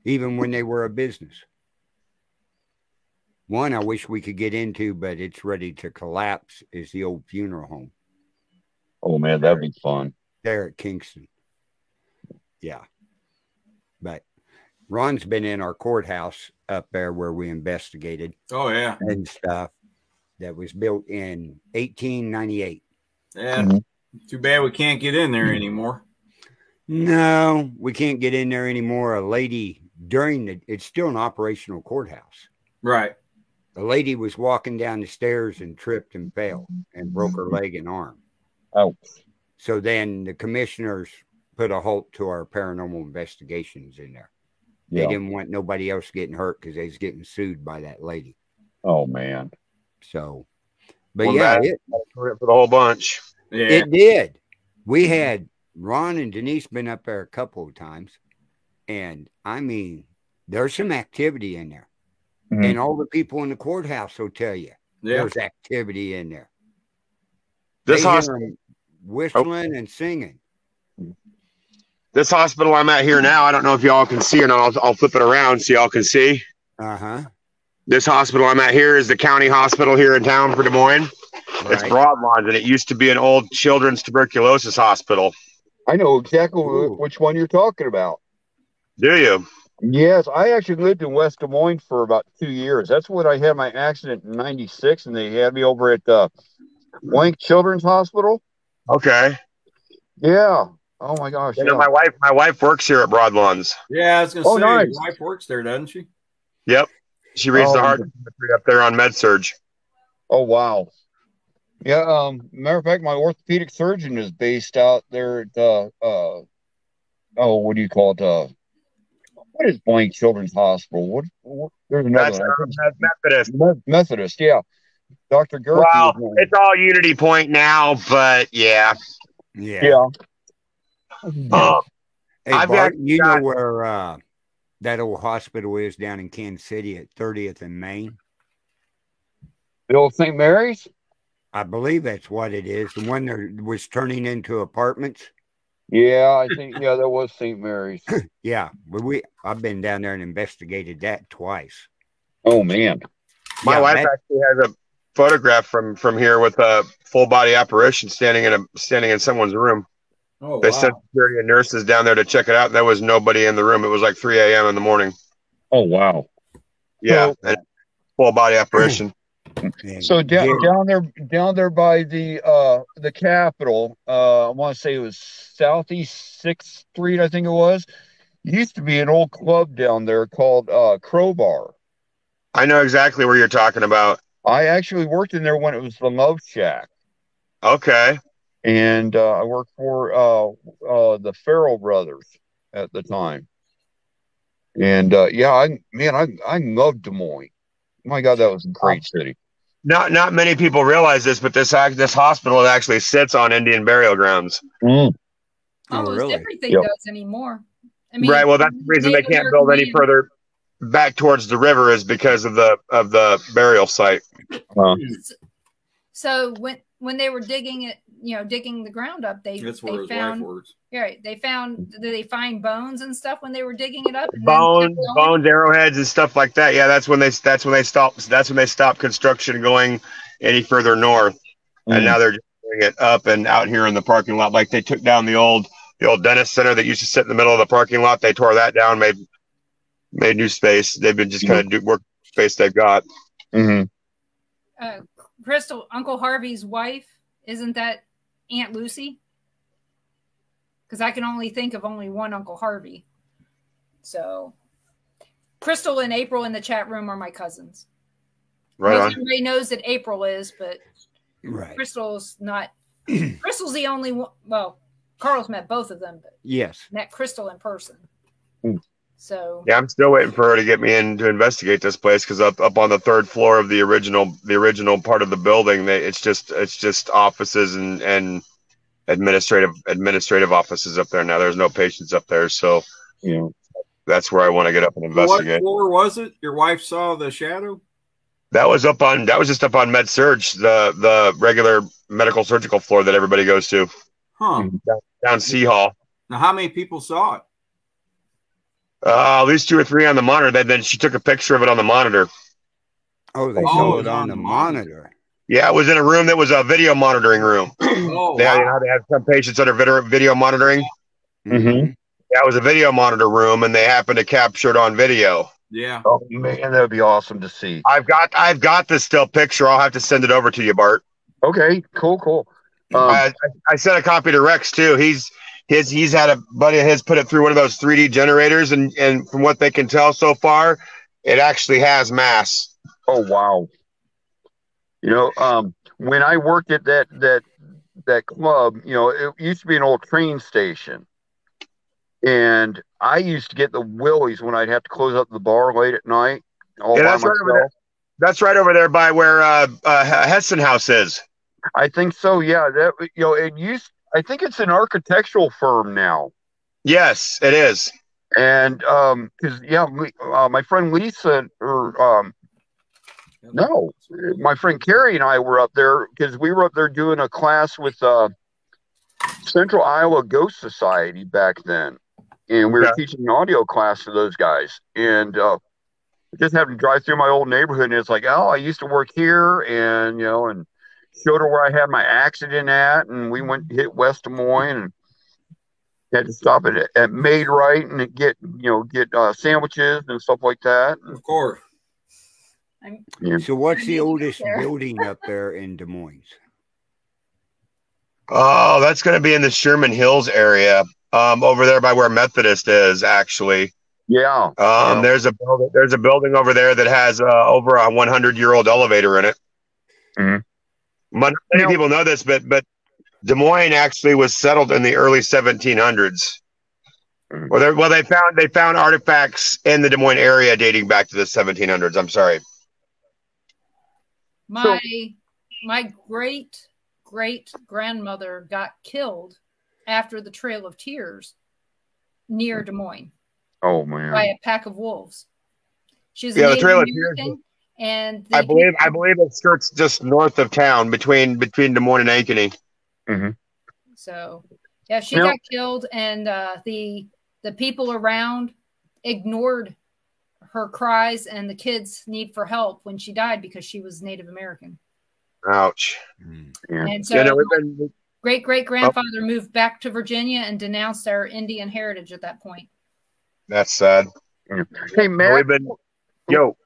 even when they were a business. One I wish we could get into, but it's ready to collapse, is the old funeral home. Oh, man, that'd be fun. There at Kingston. Yeah. But Ron's been in our courthouse up there where we investigated. Oh, yeah. And stuff that was built in 1898. Yeah. Too bad we can't get in there anymore. No, we can't get in there anymore. A lady it's still an operational courthouse. Right. A lady was walking down the stairs and tripped and fell and broke her leg and arm. Oh. So then the commissioners put a halt to our paranormal investigations in there. They didn't want nobody else getting hurt because they was getting sued by that lady. Oh, man. So, but it for the whole bunch. Yeah. It did. We had Ron and Denise been up there a couple of times, and I mean, there's some activity in there. And all the people in the courthouse will tell you there's activity in there. This hospital whistling and singing. This hospital I'm at here now, I don't know if y'all can see or not. I'll flip it around so y'all can see. Uh-huh. This hospital I'm at here is the county hospital here in town for Des Moines. It's Right. Broadlawns, and it used to be an old children's tuberculosis hospital. I know exactly Ooh. which one you're talking about. Do you? Yes, I actually lived in West Des Moines for about 2 years. That's when I had my accident in '96, and they had me over at Blank Children's Hospital. Okay. Yeah. Oh my gosh. You Yeah. know, my wife works here at Broadlawns. Yeah, I was going to Oh, say, nice. your wife works there, doesn't she? Yep. She reads the Oh, heart up there on med-surg. oh wow. Yeah. Matter of fact, my orthopedic surgeon is based out there at oh, what do you call it? What is Blank Children's Hospital? What there's another That's one. Methodist. Methodist. Yeah. Dr. Gerke. Well, it's all Unity Point now, but yeah. Yeah. Oh, Hey, I've Bart, got- you know where that old hospital is down in Kansas City at 30th and Main? The old St. Mary's? I believe that's what it is. The one that was turning into apartments. Yeah, I think that was St. Mary's. Yeah, but I've been down there and investigated that twice. Oh man. My wife actually has a photograph from here with a full body apparition standing in someone's room. Oh, They wow. sent security and nurses down there to check it out, and there was nobody in the room. It was like 3 a.m. in the morning. Oh wow. Yeah, So- and full body apparition. And So Gary- down there by the Capitol, I want to say it was Southeast 6th Street, I think it was. Used to be an old club down there called Crowbar. I know exactly where you're talking about. I actually worked in there when it was the Love Shack, Okay. and I worked for the Farrell brothers at the time. And I loved Des Moines. My God, that was a great city. Not many people realize this, but this hospital actually sits on Indian burial grounds. Mm. Almost really? everything Yep. does anymore. I mean, Right. Well, that's the reason they Native can't build any American further back towards the river is because of the burial site. So when they were digging it, digging the ground up, That's where they his found wife works. right. Did they find bones and stuff when they were digging it up? And then Bones, kept going? arrowheads, and stuff like that. Yeah, that's when they stopped construction going any further north, and now they're just doing it up and out here in the parking lot. Like they took down the old dentist center that used to sit in the middle of the parking lot. They tore that down, made new space. They've been just kind of work space they've got. Mm-hmm. Crystal, Uncle Harvey's wife, isn't that Aunt Lucy? Because I can only think of only one Uncle Harvey. So, Crystal and April in the chat room are my cousins. Right on. Everybody knows that April is, but Right. Crystal's not. Crystal's the only one. Well, Carl's met both of them, but Yes. met Crystal in person. Mm. So Yeah, I'm still waiting for her to get me in to investigate this place because up on the third floor of the original part of the building, it's just offices and administrative offices up there now. There's no patients up there, so that's where I want to get up and investigate. What floor was it? Your wife saw the shadow? That was just up on Med Surg, the regular medical surgical floor that everybody goes to. Huh. Down C Hall. Now, how many people saw it? At least 2 or 3 on the monitor. Then she took a picture of it on the monitor. Oh, they Oh, saw it's it on the monitor. Yeah, it was in a room that was a video monitoring room. Oh, They wow. have some patients that are video monitoring. Mm-hmm. Yeah, it was a video monitor room, and they happened to capture it on video. Yeah. Oh man, that would be awesome to see. I've got this still picture. I'll have to send it over to you, Bart. Okay, cool. I sent a copy to Rex too. He's had a buddy of his put it through one of those 3D generators, and from what they can tell so far, it actually has mass. Oh wow. When I worked at that club, it used to be an old train station. And I used to get the willies when I'd have to close up the bar late at night. That's right over there. That's right over there by where Hessen House is. I think so. Yeah, I think it's an architectural firm now. Yes, it is. And because my friend Lisa my friend Carrie and I were up there because we were up there doing a class with Central Iowa Ghost Society back then. And we were teaching an audio class to those guys. And just having to drive through my old neighborhood. And it's like, oh, I used to work here. And showed her where I had my accident at, and we went hit West Des Moines and had to stop at Made Right and get sandwiches and stuff like that. Of course. Yeah. So what's the I need to go oldest there. building up there in Des Moines? Oh, that's going to be in the Sherman Hills area, over there by where Methodist is, actually. Yeah. There's a building over there that has over a 100-year-old elevator in it. Mm-hmm. Many people know this, but Des Moines actually was settled in the early 1700s. Well, they found artifacts in the Des Moines area dating back to the 1700s. I'm sorry. My great grandmother got killed after the Trail of Tears near Des Moines. Oh man! By a pack of wolves. She's the Trail of Tears. And I believe it skirts just north of town between Des Moines and Ankeny. Mm-hmm. So yeah, she got killed, and the people around ignored her cries and the kids' need for help when she died because she was Native American. Ouch. Yeah. And so great-great-grandfather moved back to Virginia and denounced our Indian heritage at that point. That's sad. Yeah. Hey, Matt. Yo.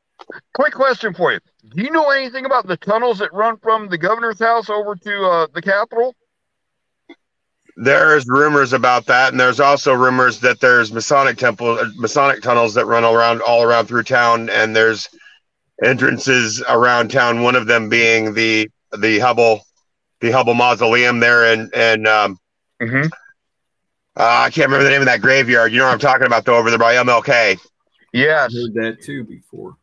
Quick question for you. Do you know anything about the tunnels that run from the governor's house over to the Capitol? There's rumors about that, and there's also rumors that there's Masonic tunnels that run all around through town, and there's entrances around town. One of them being the Hubble Mausoleum there, and mm-hmm. I can't remember the name of that graveyard. You know what I'm talking about, though, over there by MLK. Yes, I heard that too before.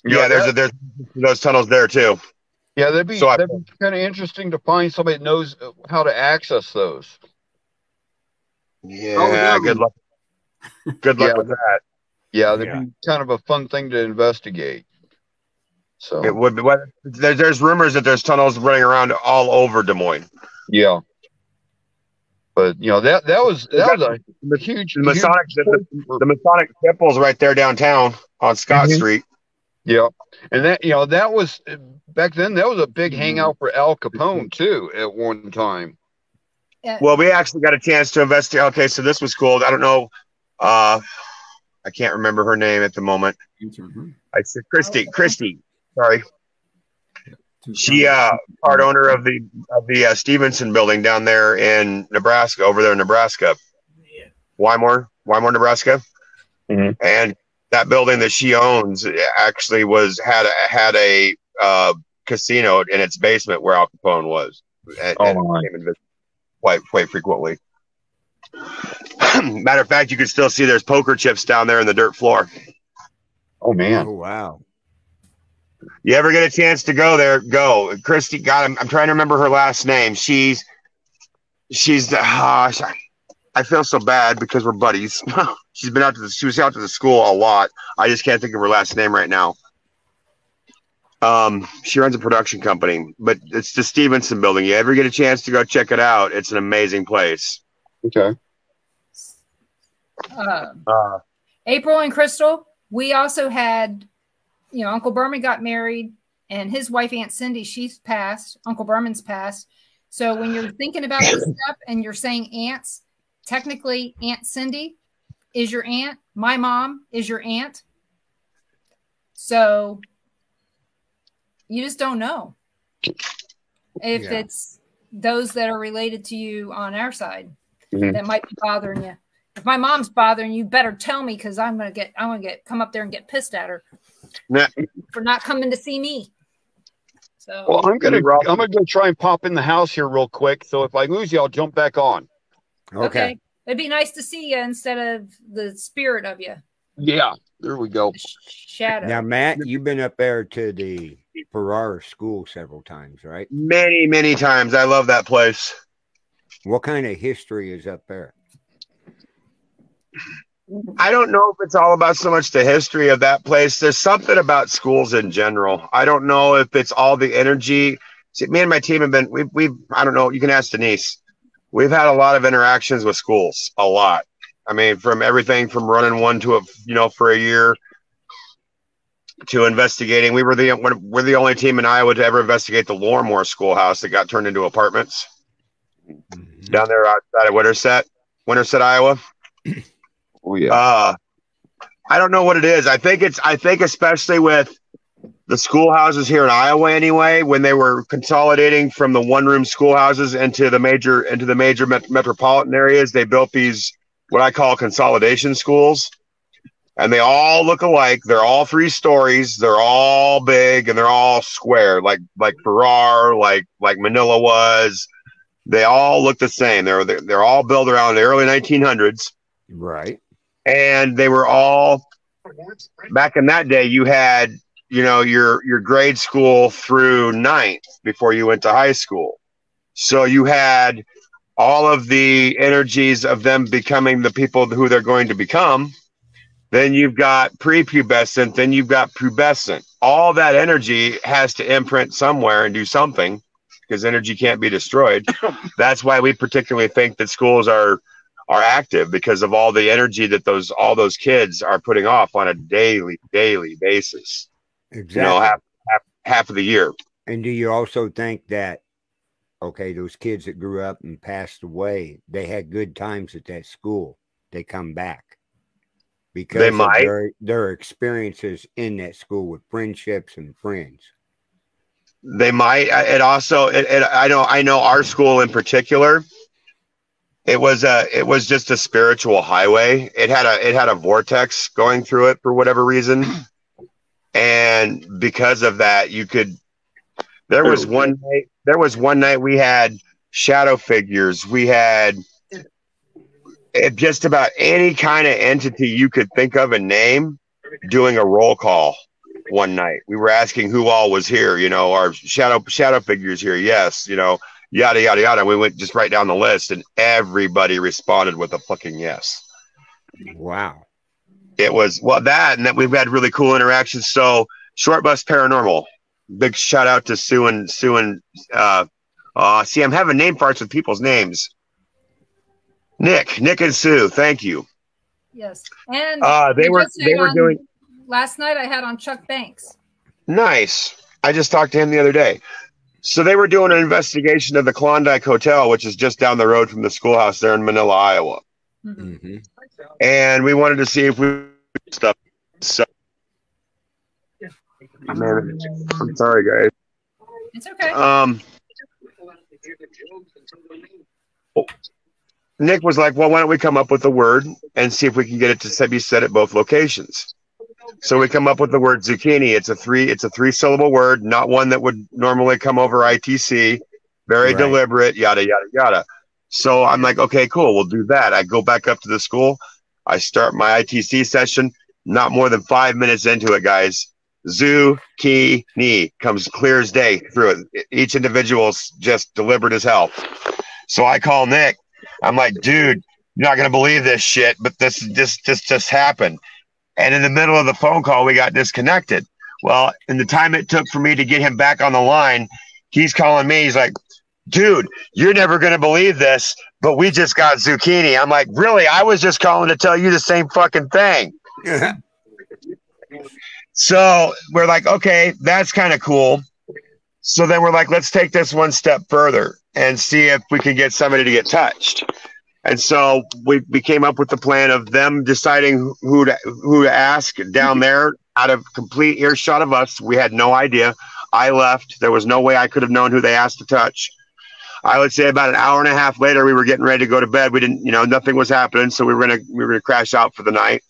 Yeah, there's those tunnels there too. Yeah, that'd be kind of interesting to find somebody that knows how to access those. Yeah, good luck. Good luck with that. Yeah, that'd be kind of a fun thing to investigate. So it would be. There's rumors that there's tunnels running around all over Des Moines. Yeah, but that was a huge. The Masonic temple's right there downtown on Scott Street. Yeah, and that was back then. That was a big hangout for Al Capone too at one time. Well, we actually got a chance to investigate. Okay, so this was cool. I don't know. I can't remember her name at the moment. I said Christy. Sorry. She part owner of the Stevenson building down there in Nebraska, over there in Nebraska. Wymore, Nebraska. Mm-hmm. And that building that she owns actually had a casino in its basement where Al Capone was. And quite frequently. Matter of fact, you can still see there's poker chips down there in the dirt floor. Oh man! Oh wow! You ever get a chance to go there? Go, Christy. God, I'm trying to remember her last name. She's I feel so bad because we're buddies. She was out to the school a lot. I just can't think of her last name right now. She runs a production company, but it's the Stevenson building. You ever get a chance to go check it out? It's an amazing place. Okay. April and Crystal, we also had, Uncle Berman got married, and his wife, Aunt Cindy, she's passed. Uncle Berman's passed. So when you're thinking about this stuff and you're saying aunts, technically Aunt Cindy is your aunt. My mom is your aunt. So you just don't know if it's those that are related to you on our side that might be bothering you. If my mom's bothering you, better tell me, because I'm gonna come up there and get pissed at her for not coming to see me. So well, I'm gonna go try and pop in the house here real quick. So if I lose you, I'll jump back on. Okay. It'd be nice to see you instead of the spirit of you. Yeah, there we go. Shadow. Now, Matt, you've been up there to the Farrar School several times, right? Many, many times. I love that place. What kind of history is up there? I don't know if it's all about so much the history of that place. There's something about schools in general. I don't know if it's all the energy. See, me and my team have been, we've I don't know, you can ask Denise. We've had a lot of interactions with schools, a lot. I mean, from everything from running one to for a year to investigating. We're the only team in Iowa to ever investigate the Lorimore schoolhouse that got turned into apartments down there outside of Winterset, Iowa. Oh yeah. I don't know what it is. I think especially with the schoolhouses here in Iowa anyway, when they were consolidating from the one-room schoolhouses into the major metropolitan areas, they built these what I call consolidation schools. And they all look alike. They're all 3 stories. They're all big and they're all square, like Farrar, like Manila was. They all look the same. They're all built around the early 1900s. Right. And they were all back in that day. You had, your grade school through 9th before you went to high school. So you had all of the energies of them becoming the people who they're going to become. Then you've got prepubescent, then you've got pubescent. All that energy has to imprint somewhere and do something because energy can't be destroyed. That's why we particularly think that schools are active, because of all the energy that all those kids are putting off on a daily basis. Exactly. Half of the year. And do you also think that, okay, those kids that grew up and passed away, they had good times at that school, they come back because of their experiences in that school with friendships and friends? They might. It also, I know our school in particular, it was just a spiritual highway. It had a vortex going through it for whatever reason. And because of that, there was one night we had shadow figures. We had just about any kind of entity you could think of and name doing a roll call one night. We were asking who all was here, our shadow figures here. Yes, yada, yada, yada. We went just right down the list and everybody responded with a fucking yes. Wow. It was that, and that we've had really cool interactions. So Short Bus Paranormal, big shout out to Sue and see, I'm having name farts with people's names. Nick and Sue, thank you. Yes, and they were doing. Last night I had on Chuck Banks. Nice. I just talked to him the other day. So they were doing an investigation of the Klondike Hotel, which is just down the road from the schoolhouse there in Manila, Iowa. Mm-hmm. And we wanted to see if we stuff. So, man, I'm sorry, guys. It's okay. Nick was like, well, why don't we come up with a word and see if we can get it to be said at both locations. So we come up with the word zucchini. It's a 3-syllable word, not one that would normally come over ITC. Very deliberate, yada, yada, yada. So I'm like, okay, cool. We'll do that. I go back up to the school. I start my ITC session. Not more than 5 minutes into it, guys. Zucchini comes clear as day through it. Each individual's just deliberate as hell. So I call Nick. I'm like, dude, you're not going to believe this shit, but this just happened. And in the middle of the phone call, we got disconnected. Well, in the time it took for me to get him back on the line, he's calling me. He's like, dude, you're never going to believe this, but we just got zucchini. I'm like, really? I was just calling to tell you the same fucking thing. So we're like, okay, that's kind of cool. So then we're like, let's take this one step further and see if we can get somebody to get touched. And so we came up with the plan of them deciding who to ask down there out of complete earshot of us. We had no idea. I left. There was no way I could have known who they asked to touch. I would say about an hour and a half later, we were getting ready to go to bed. We didn't, nothing was happening. So we were gonna crash out for the night.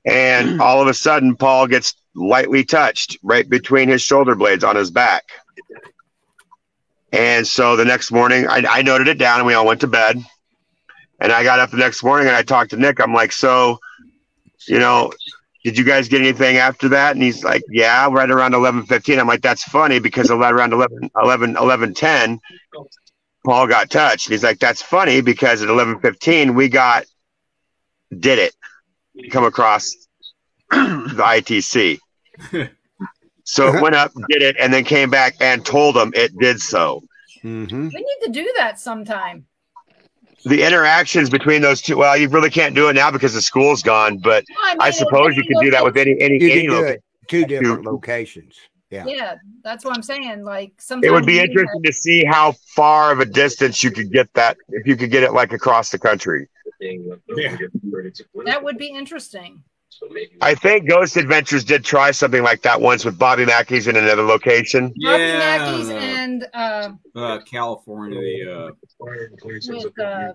And all of a sudden, Paul gets lightly touched right between his shoulder blades on his back. And so the next morning, I noted it down and we all went to bed. And I got up the next morning and I talked to Nick. I'm like, so, did you guys get anything after that? And he's like, yeah, right around 11:15. I'm like, that's funny because around 11:10, Paul got touched. And he's like, that's funny because at 11:15, we did it come across the ITC. So it went up, did it, and then came back and told them it did so. Mm-hmm. We need to do that sometime. The interactions between those two, well, you really can't do it now because the school's gone, but I suppose you could do that with any location. two different locations. Yeah. Yeah, that's what I'm saying. Like sometimes It would be interesting to see how far of a distance you could get that if you could get it like across the country. that would be interesting. I think Ghost Adventures did try something like that once with Bobby Mackey's in another location. Bobby Yeah, Mackey's and California, with the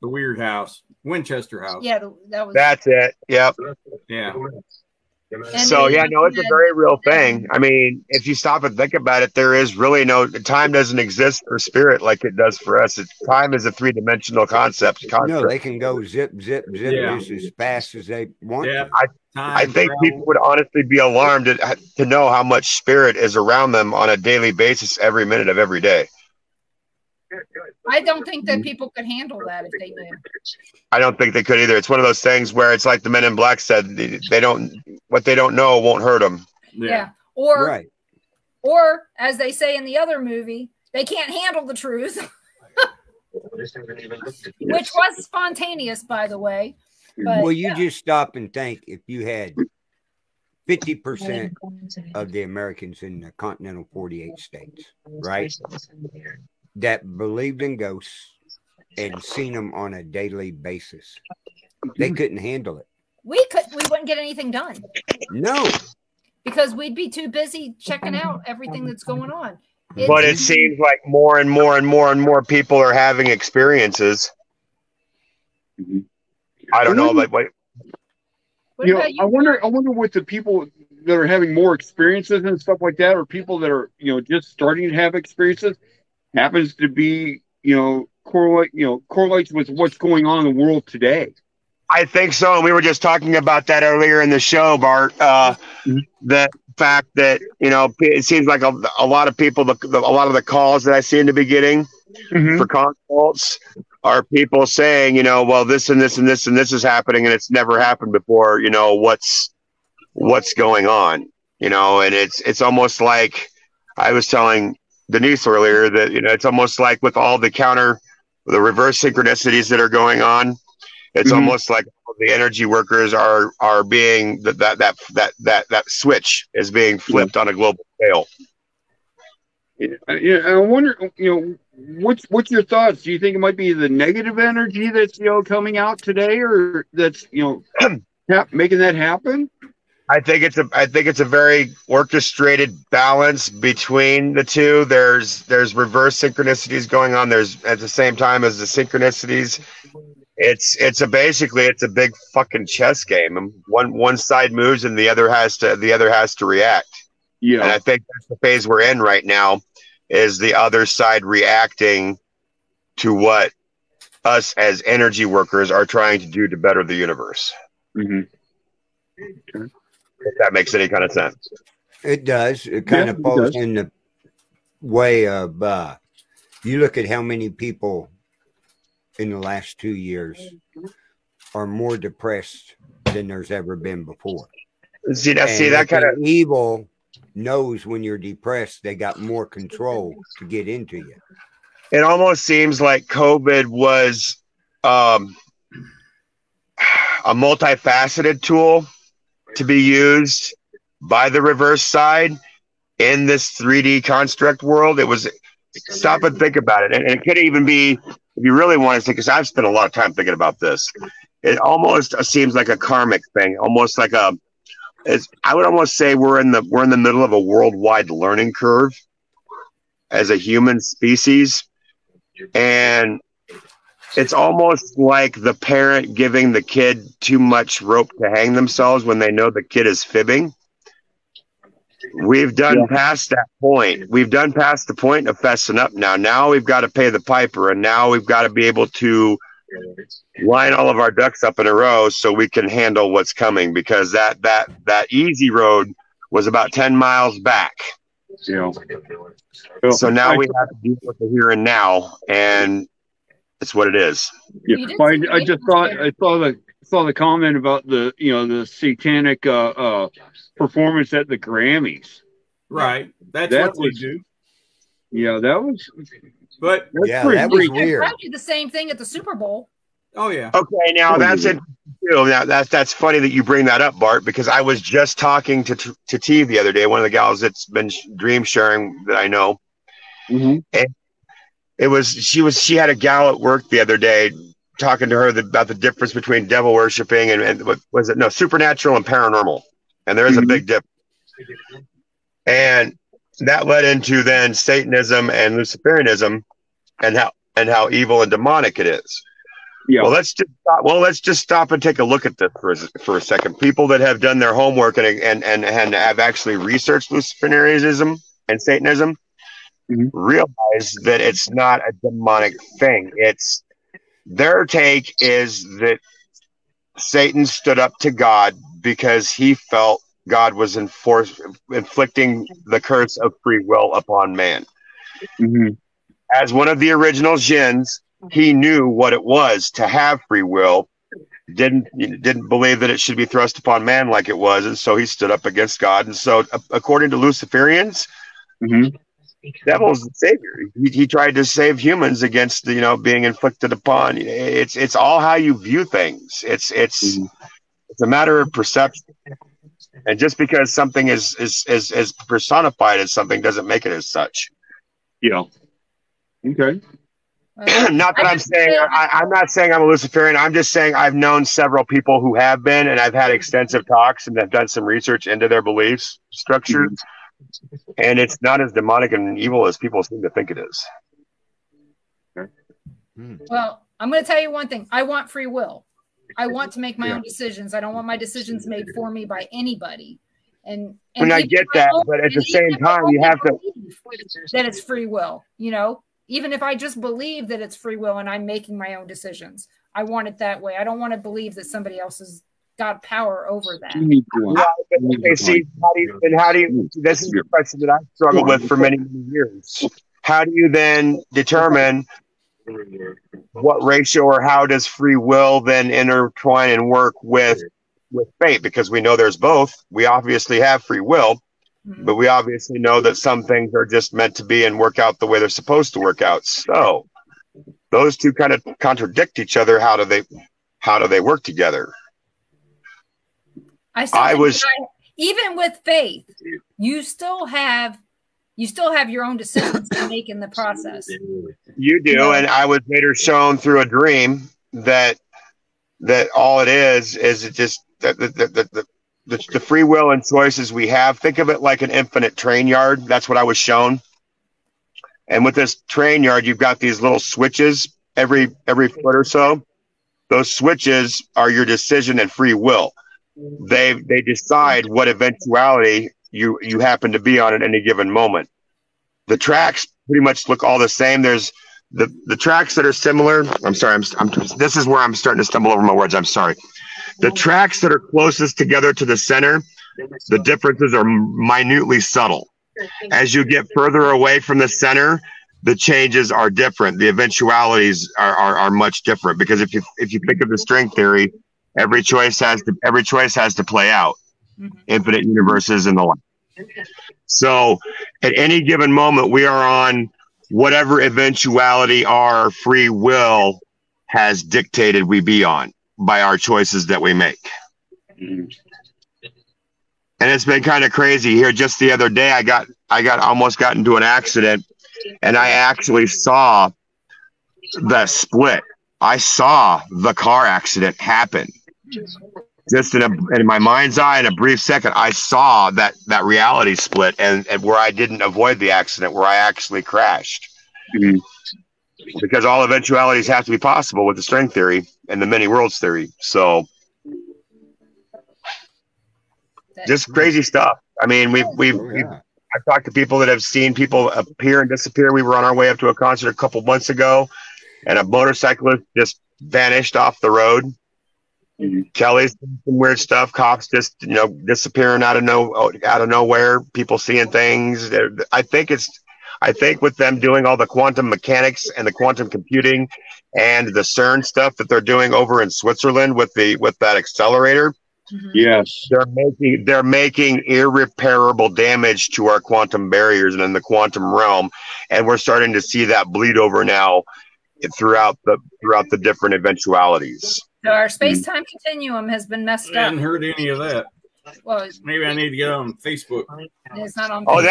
Weird House, Winchester House. yeah, that was That's it. Yep. Yeah. and So they yeah, no, it's a had- very real thing. I mean, if you stop and think about it, there is really no time doesn't exist for spirit like it does for us. Time is a three-dimensional concept. No, they can go zip, zip, zip Yeah. just as fast as they want Yeah. to. I think people would honestly be alarmed to know how much spirit is around them on a daily basis, every minute of every day. I don't think that people could handle that if they knew. I don't think they could either. It's one of those things where it's like the Men in Black said, what they don't know won't hurt them. Yeah. Or Right. or as they say in the other movie, they can't handle the truth. Which was spontaneous, by the way. But Well, you just stop and think if you had 50% of the Americans in the continental 48 states, right, that believed in ghosts and seen them on a daily basis, they couldn't handle it. we wouldn't get anything done No. because we'd be too busy checking out everything that's going on. But it seems like more and more and more and more people are having experiences. I don't know, but What You know, about you? I wonder with the people that are having more experiences and stuff like that, or people that are, just starting to have experiences, happens to be, correlates with what's going on in the world today. I think so. And we were just talking about that earlier in the show, Bart. The fact that, it seems like a lot of people, a lot of the calls that I seem to be getting for consults are people saying, well, this and this and this and this is happening and it's never happened before. What's going on, and it's almost like I was telling Denise earlier that, it's almost like with all the reverse synchronicities that are going on, it's almost like the energy workers are being that switch is being flipped on a global scale. Yeah, I wonder, what's your thoughts? Do you think it might be the negative energy that's coming out today, or that's making that happen? I think it's a very orchestrated balance between the two. There's reverse synchronicities going on. There's at the same time as the synchronicities. It's a big fucking chess game. One side moves and the other has to react. Yeah, and I think that's the phase we're in right now. Is the other side reacting to what us as energy workers are trying to do to better the universe? Okay. If that makes any kind of sense. It does. It kind of falls in the way of you look at how many people in the last 2 years are more depressed than there's ever been before. See that kind of evil knows when you're depressed, they got more control to get into you. It almost seems like COVID was a multifaceted tool to be used by the reverse side in this 3D construct world. It was, stop and think about it. And it could even be, if you really want to think, because I've spent a lot of time thinking about this, it almost seems like a karmic thing, almost like I would almost say we're in the middle of a worldwide learning curve as a human species. And it's almost like the parent giving the kid too much rope to hang themselves when they know the kid is fibbing. We've done past that point. We've done past the point of fessing up now. Now we've got to pay the piper, and now we've got to be able to line all of our ducks up in a row so we can handle what's coming, because that easy road was about 10 miles back. Yeah. So now we have to deal with the here and now, and it's what it is. Yeah. I just thought I saw the comment about the satanic performance at the Grammys. Right. That's That what they do. Yeah, that was. But that was weird. I do the same thing at the Super Bowl. Oh yeah. Okay, now that's it. Now that's funny that you bring that up, Bart, because I was just talking to T the other day, one of the gals that's been dream sharing that I know, and she had a gal at work the other day talking to her about the difference between devil worshiping and what was it? No, supernatural and paranormal, and there is a big difference, and that led into then Satanism and Luciferianism, and how evil and demonic it is. Yeah. Well, let's just stop and take a look at this for a second. People that have done their homework and have actually researched Luciferianism and Satanism realize that it's not a demonic thing. It's their take is that Satan stood up to God because he felt God was inflicting the curse of free will upon man. As one of the original jinns, he knew what it was to have free will, didn't believe that it should be thrust upon man like it was, and so he stood up against God. And so, according to Luciferians, devil's the savior. He tried to save humans against being inflicted upon. It's all how you view things. It's a matter of perception. And just because something is personified as something doesn't make it as such. Yeah. Okay. Not that I'm not saying I'm a Luciferian. I'm just saying I've known several people who have been, and I've had extensive talks and have done some research into their beliefs structures. And it's not as demonic and evil as people seem to think it is. Well, I'm going to tell you one thing. I want free will. I want to make my own decisions. I don't want my decisions made for me by anybody. And I get that, but at the same time, you have to that it's free will. Even if I just believe that it's free will and I'm making my own decisions, I want it that way. I don't want to believe that somebody else has got power over that. How do you? This is a question that I've struggled with for many years. How do you then determine what ratio or how does free will then intertwine and work with fate? Because we know there's both. We obviously have free will, but we obviously know that some things are just meant to be and work out the way they're supposed to work out. So those two kind of contradict each other. How do they work together? Even with faith, you still have your own decisions to make in the process. You do, and I was later shown through a dream that all it is it just the free will and choices we have. Think of it like an infinite train yard. That's what I was shown. And with this train yard, you've got these little switches every foot or so. Those switches are your decision and free will. They decide what eventuality you happen to be on at any given moment. The tracks pretty much look all the same. There's the tracks that are similar. I'm sorry. This is where I'm starting to stumble over my words. I'm sorry. The tracks that are closest together to the center, the differences are minutely subtle. As you get further away from the center, the changes are different. The eventualities are much different, because if you think of the string theory, every choice has to play out. Infinite universes and the like. So at any given moment, we are on whatever eventuality our free will has dictated we be on by our choices that we make. And it's been kind of crazy here. Just the other day, I almost got into an accident, and I actually saw the split. I saw the car accident happen. Just in my mind's eye, in a brief second, I saw that reality split, and where I didn't avoid the accident, where I actually crashed. Because all eventualities have to be possible with the string theory and the many worlds theory. So just crazy stuff. I mean, I've talked to people that have seen people appear and disappear. We were on our way up to a concert a couple months ago, and a motorcyclist just vanished off the road. Kelly's doing some weird stuff. Cops just disappearing out of nowhere. People seeing things. I think with them doing all the quantum mechanics and the quantum computing and the CERN stuff that they're doing over in Switzerland with that accelerator. Yes, they're making irreparable damage to our quantum barriers and in the quantum realm, and we're starting to see that bleed over now throughout the different eventualities. So our space-time continuum has been messed I up. hadn't heard any of that. Well, Maybe I need to get on Facebook. it's not on. Oh,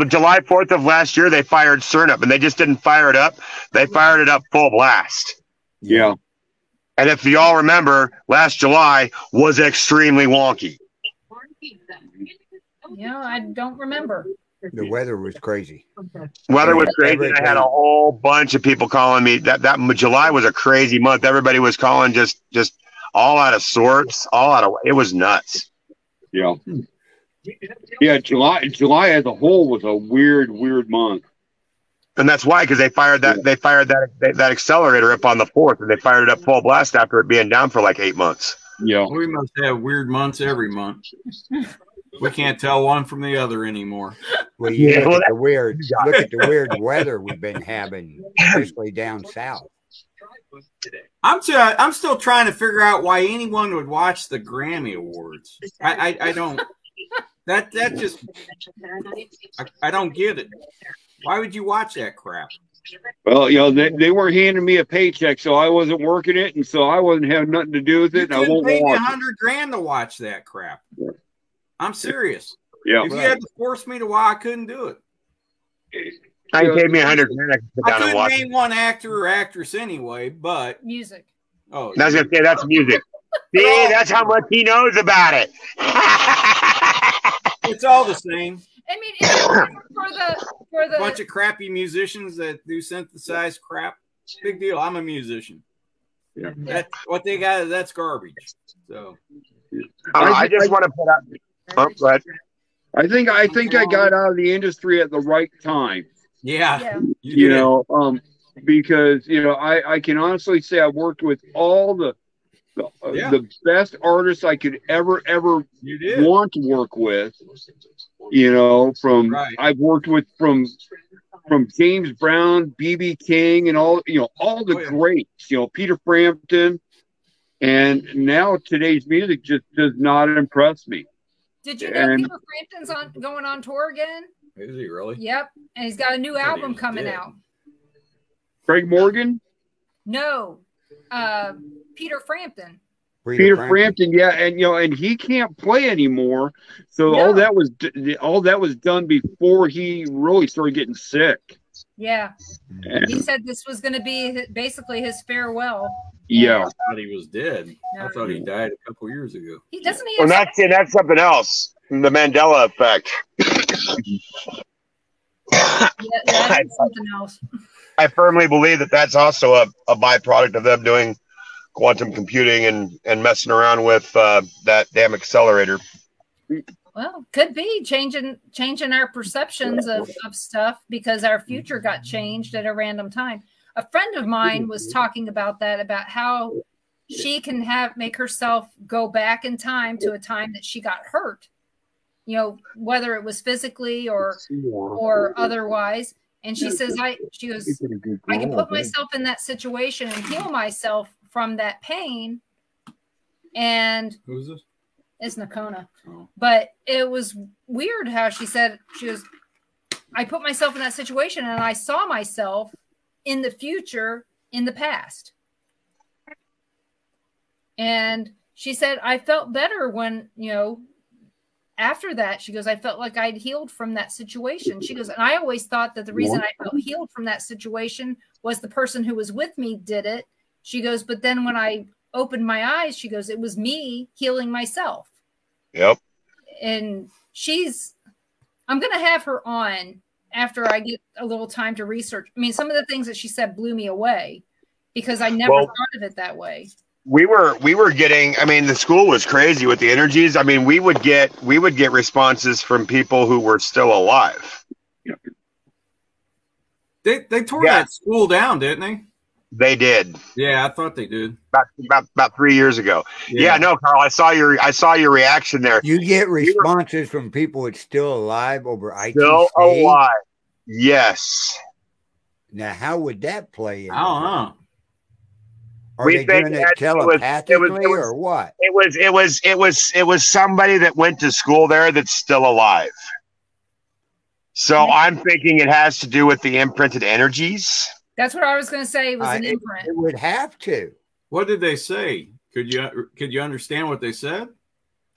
July 4th of last year, they fired CERN up, and they just didn't fire it up. They fired it up full blast. Yeah. And if y'all remember, last July was extremely wonky. I don't remember. The weather was crazy. Weather was crazy. I had a whole bunch of people calling me. That July was a crazy month. Everybody was calling just all out of sorts, it was nuts. Yeah. Yeah, July as a whole was a weird month. And that's why, because they fired that accelerator up on the 4th, and they fired it up full blast after it being down for like 8 months. Yeah. We must have weird months every month. We can't tell one from the other anymore. Well, look at the weird weather we've been having, especially down south. I'm still trying to figure out why anyone would watch the Grammy Awards. I don't. That just I don't get it. Why would you watch that crap? Well, they weren't handing me a paycheck, so I wasn't working it, and so I wasn't having nothing to do with it. You couldn't pay me $100,000 to watch that crap. I'm serious. Yeah. If you had to force me to watch, I couldn't do it. I paid me $100,000. I couldn't name one actor or actress anyway, but music. Oh, I was gonna say that's music. See, that's how much he knows about it. It's all the same. I mean, it's for the bunch of crappy musicians that do synthesized crap. Big deal. I'm a musician. Yeah. That's what they got. That's garbage. So I just want to put out. Oh, go ahead. I think I got out of the industry at the right time. Yeah. Because I can honestly say I've worked with all the best artists I could ever want to work with. I've worked with from James Brown, B.B. King, and all the greats. Peter Frampton, and now today's music just does not impress me. Did you know Peter Frampton's going on tour again? Is he really? Yep, and he's got a new album coming out. Craig Morgan? No, Peter Frampton. Peter Frampton, yeah, and he can't play anymore. So all that was done before he really started getting sick. Yeah, he said this was going to be basically his farewell. Yeah, I thought he was dead. I thought he died a couple years ago. Well, that's something else. The Mandela effect. That's something else. I firmly believe that's also a byproduct of them doing quantum computing and messing around with that damn accelerator. Well, could be changing our perceptions of stuff because our future got changed at a random time. A friend of mine was talking about that, about how she can make herself go back in time to a time that she got hurt, whether it was physically or otherwise. And she says, I can put myself in that situation and heal myself from that pain. And who's this? It's Nakona. Oh. But it was weird how she said, I put myself in that situation and I saw myself in the future, in the past. And she said, I felt better when, after that, she goes, I felt like I'd healed from that situation. She goes, and I always thought that the reason I felt healed from that situation was the person who was with me did it. She goes, but then when I opened my eyes, she goes, it was me healing myself. Yep. And I'm going to have her on after I get a little time to research. I mean, some of the things that she said blew me away because I never thought of it that way. We were getting, I mean, the school was crazy with the energies. I mean, we would get responses from people who were still alive. They tore that school down, didn't they? They did. Yeah, I thought they did. About 3 years ago. Yeah, no, Carl, I saw your reaction there. You get responses from people that's still alive over ITC? Still alive. Yes. Now, how would that play in? I don't know. Are they doing it telepathically or what? It was somebody that went to school there that's still alive. So I'm thinking it has to do with the imprinted energies. That's what I was going to say. It was an imprint. It would have to. What did they say? Could you understand what they said?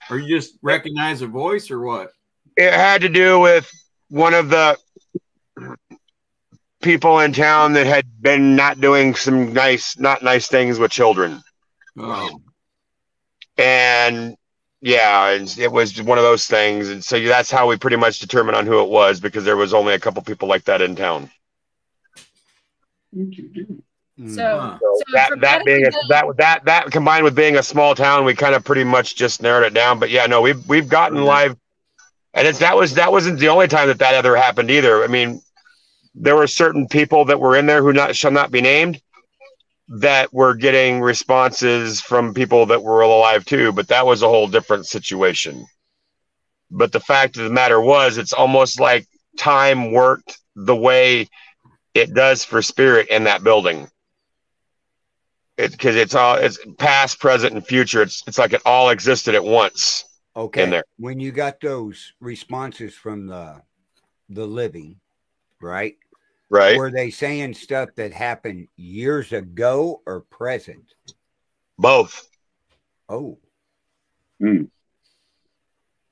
Or you just recognize a voice or what? It had to do with one of the people in town that had been not doing some not nice things with children. Oh. And yeah, it was one of those things. And so that's how we pretty much determined on who it was, because there was only a couple people like that in town. So that combined with being a small town, we kind of pretty much just narrowed it down. But yeah, no, we've gotten live, and that wasn't the only time that ever happened either. I mean, there were certain people that were in there who shall not be named that were getting responses from people that were alive too, but that was a whole different situation. But the fact of the matter was, it's almost like time worked the way it does for spirit in that building. Because it's past, present, and future. It's like it all existed at once. Okay. In there. When you got those responses from the living, right? Right. Were they saying stuff that happened years ago or present? Both. Oh.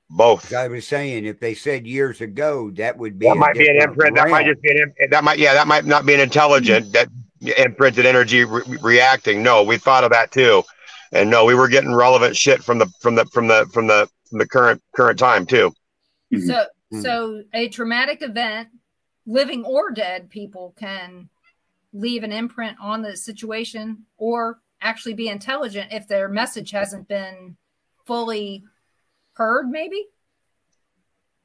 Both. I was saying, if they said years ago, that would be might be an imprint. That might just be an that might not be an intelligent that imprinted energy reacting. No, we thought of that too, and no, we were getting relevant shit from the current time too. So a traumatic event, living or dead people can leave an imprint on the situation or actually be intelligent if their message hasn't been fully heard, maybe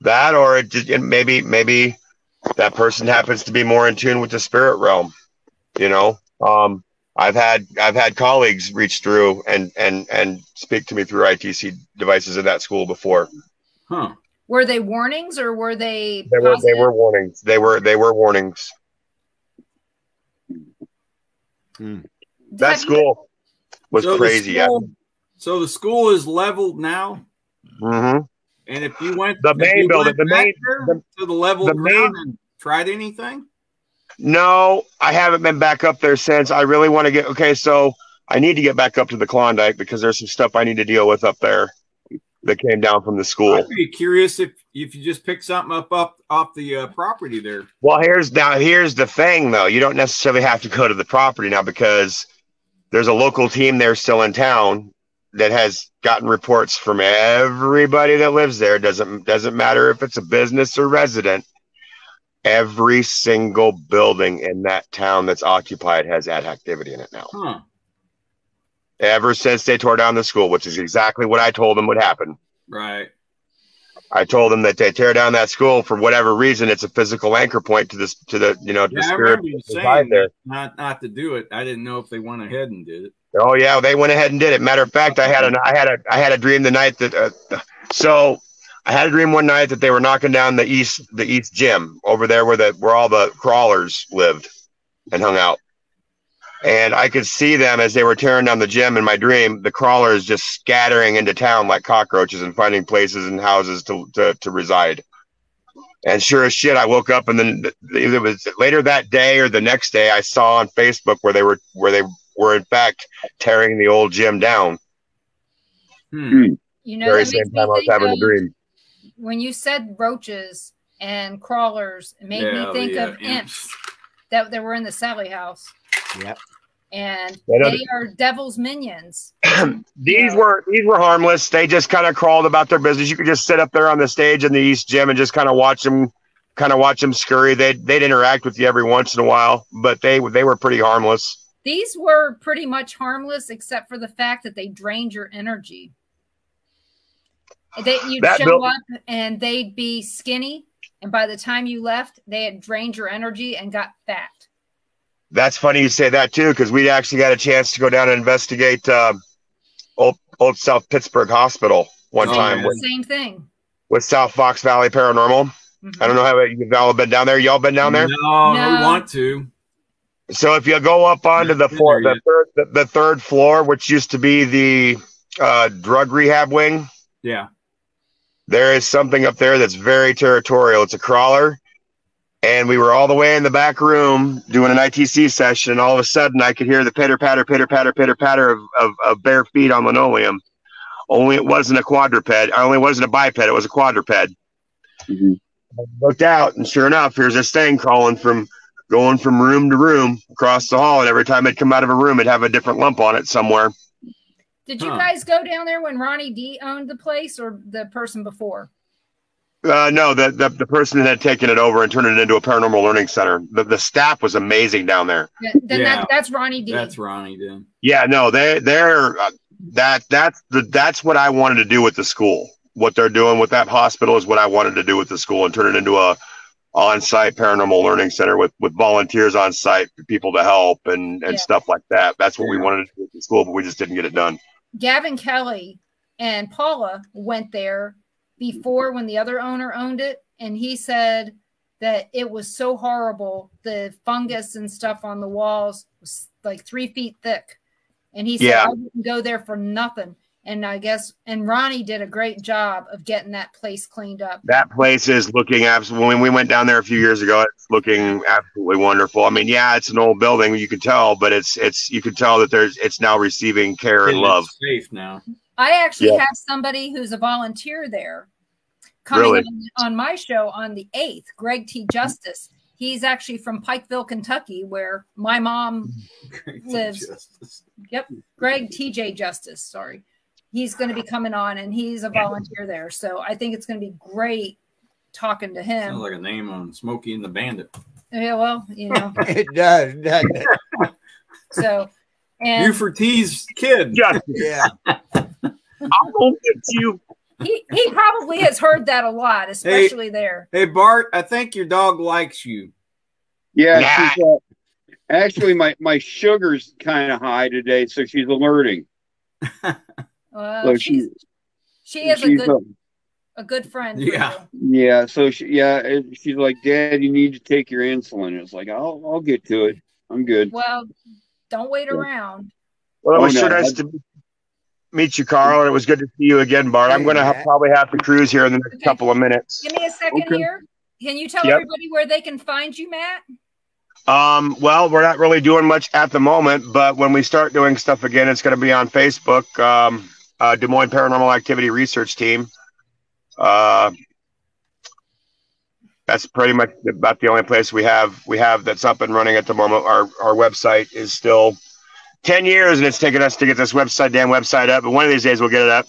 that, or maybe that person happens to be more in tune with the spirit realm. You know, I've had colleagues reach through and speak to me through ITC devices in that school before. Huh? Were they warnings or were they? They were warnings. They were warnings. That school was crazy. So the school is leveled now. Mm-hmm. And if you went to the level ground and tried anything? No, I haven't been back up there since. I really want to get so I need to get back up to the Klondike because there's some stuff I need to deal with up there that came down from the school. I'd be curious if you just pick something up off the property there. Well, here's the thing though. You don't necessarily have to go to the property now because there's a local team there still in town that has gotten reports from everybody that lives there. Doesn't matter if it's a business or resident. Every single building in that town that's occupied has had activity in it now. Huh. Ever since they tore down the school, which is exactly what I told them would happen. Right. I told them that they tear down that school for whatever reason. It's a physical anchor point to the spirit. I remember you saying there. Not to do it. I didn't know if they went ahead and did it. Oh yeah, they went ahead and did it. Matter of fact, I had a dream the night that I had a dream one night that they were knocking down the east gym over there where all the crawlers lived and hung out. And I could see them as they were tearing down the gym in my dream, the crawlers just scattering into town like cockroaches and finding places and houses to reside. And sure as shit, I woke up and then it was later that day or the next day I saw on Facebook where they were in fact tearing the old gym down. You know, very same time I was having a dream. When you said roaches and crawlers, it made me think of imps that were in the Sally house. Yep. And they are devil's minions. These were harmless. They just kind of crawled about their business. You could just sit up there on the stage in the East Gym and just kind of watch them scurry. They'd interact with you every once in a while, but they were pretty harmless. These were pretty much harmless, except for the fact that they drained your energy. You'd show up and they'd be skinny, and by the time you left, they had drained your energy and got fat. That's funny you say that too, because we actually got a chance to go down and investigate old South Pittsburgh Hospital one time. Same thing with South Fox Valley Paranormal. I don't know how you've all been down there. Y'all been down there? No, we want to. So if you go up onto the third floor, which used to be the drug rehab wing, yeah, there is something up there that's very territorial. It's a crawler, And we were all the way in the back room doing an ITC session. And all of a sudden, I could hear the pitter patter, pitter patter, pitter patter of bare feet on linoleum. Only it wasn't a quadruped. Only it wasn't a biped. It was a quadruped. Mm-hmm. I looked out, and sure enough, here's this thing going from room to room across the hall. And every time it'd come out of a room, it'd have a different lump on it somewhere. Did you guys go down there when Ronnie D owned the place, or the person before? No, the person that had taken it over and turned it into a paranormal learning center. The staff was amazing down there. Then that's Ronnie D. That's Ronnie D. Yeah, no, that's what I wanted to do with the school. What they're doing with that hospital is what I wanted to do with the school, and turn it into a on-site paranormal learning center with volunteers on site for people to help and stuff like that. That's what we wanted to do with the school, but we just didn't get it done. Gavin Kelly and Paula went there before, when the other owner owned it, and he said that it was so horrible. The fungus and stuff on the walls was like 3 feet thick, and he said I wouldn't go there for nothing. And I guess Ronnie did a great job of getting that place cleaned up. That place is looking absolutely. When we went down there a few years ago, it's looking absolutely wonderful. I mean, yeah, it's an old building, you can tell, but you can tell that it's now receiving care and love. It's safe now. I actually have somebody who's a volunteer there coming on my show on the 8th, Greg T. Justice. He's actually from Pikeville, Kentucky, where my mom lives. Yep, Greg T.J. Justice, sorry. He's going to be coming on, and he's a volunteer there. So I think it's going to be great talking to him. Sounds like a name on Smokey and the Bandit. Yeah, well, you know. It does, doesn't it? So, and you for T's kid. Yeah. I'll go get you. He probably has heard that a lot, especially there. Hey, Bart, I think your dog likes you. Yeah, she's, actually, my sugar's kind of high today, so she's alerting. Well, So she is a good friend. Yeah. So she's like, Dad, you need to take your insulin. It's like, I'll get to it. I'm good. Well, don't wait around. Well, it was sure nice to meet you, Carl, and it was good to see you again, Bart. I'm going to probably have to cruise here in the next couple of minutes. Give me a second here. Can you tell everybody where they can find you, Matt? Well, we're not really doing much at the moment, but when we start doing stuff again, it's going to be on Facebook. Des Moines Paranormal Activity Research Team. That's pretty much about the only place we have that's up and running at the moment. Our website is still 10 years, and it's taken us to get this damn website up, but one of these days we'll get it up.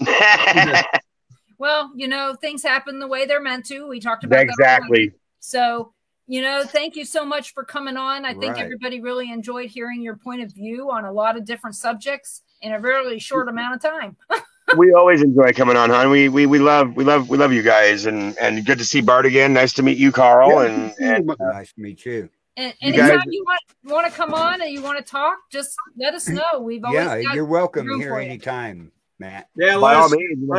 Well, things happen the way they're meant to. We talked about that. Exactly. So, thank you so much for coming on. I think everybody really enjoyed hearing your point of view on a lot of different subjects in a really short amount of time. We always enjoy coming on, hon. We love you guys, and good to see Bart again. Nice to meet you, Carl, and nice to meet you. And anytime you want to come on and you want to talk, just let us know. We've always you're welcome here anytime, Matt. Yeah, let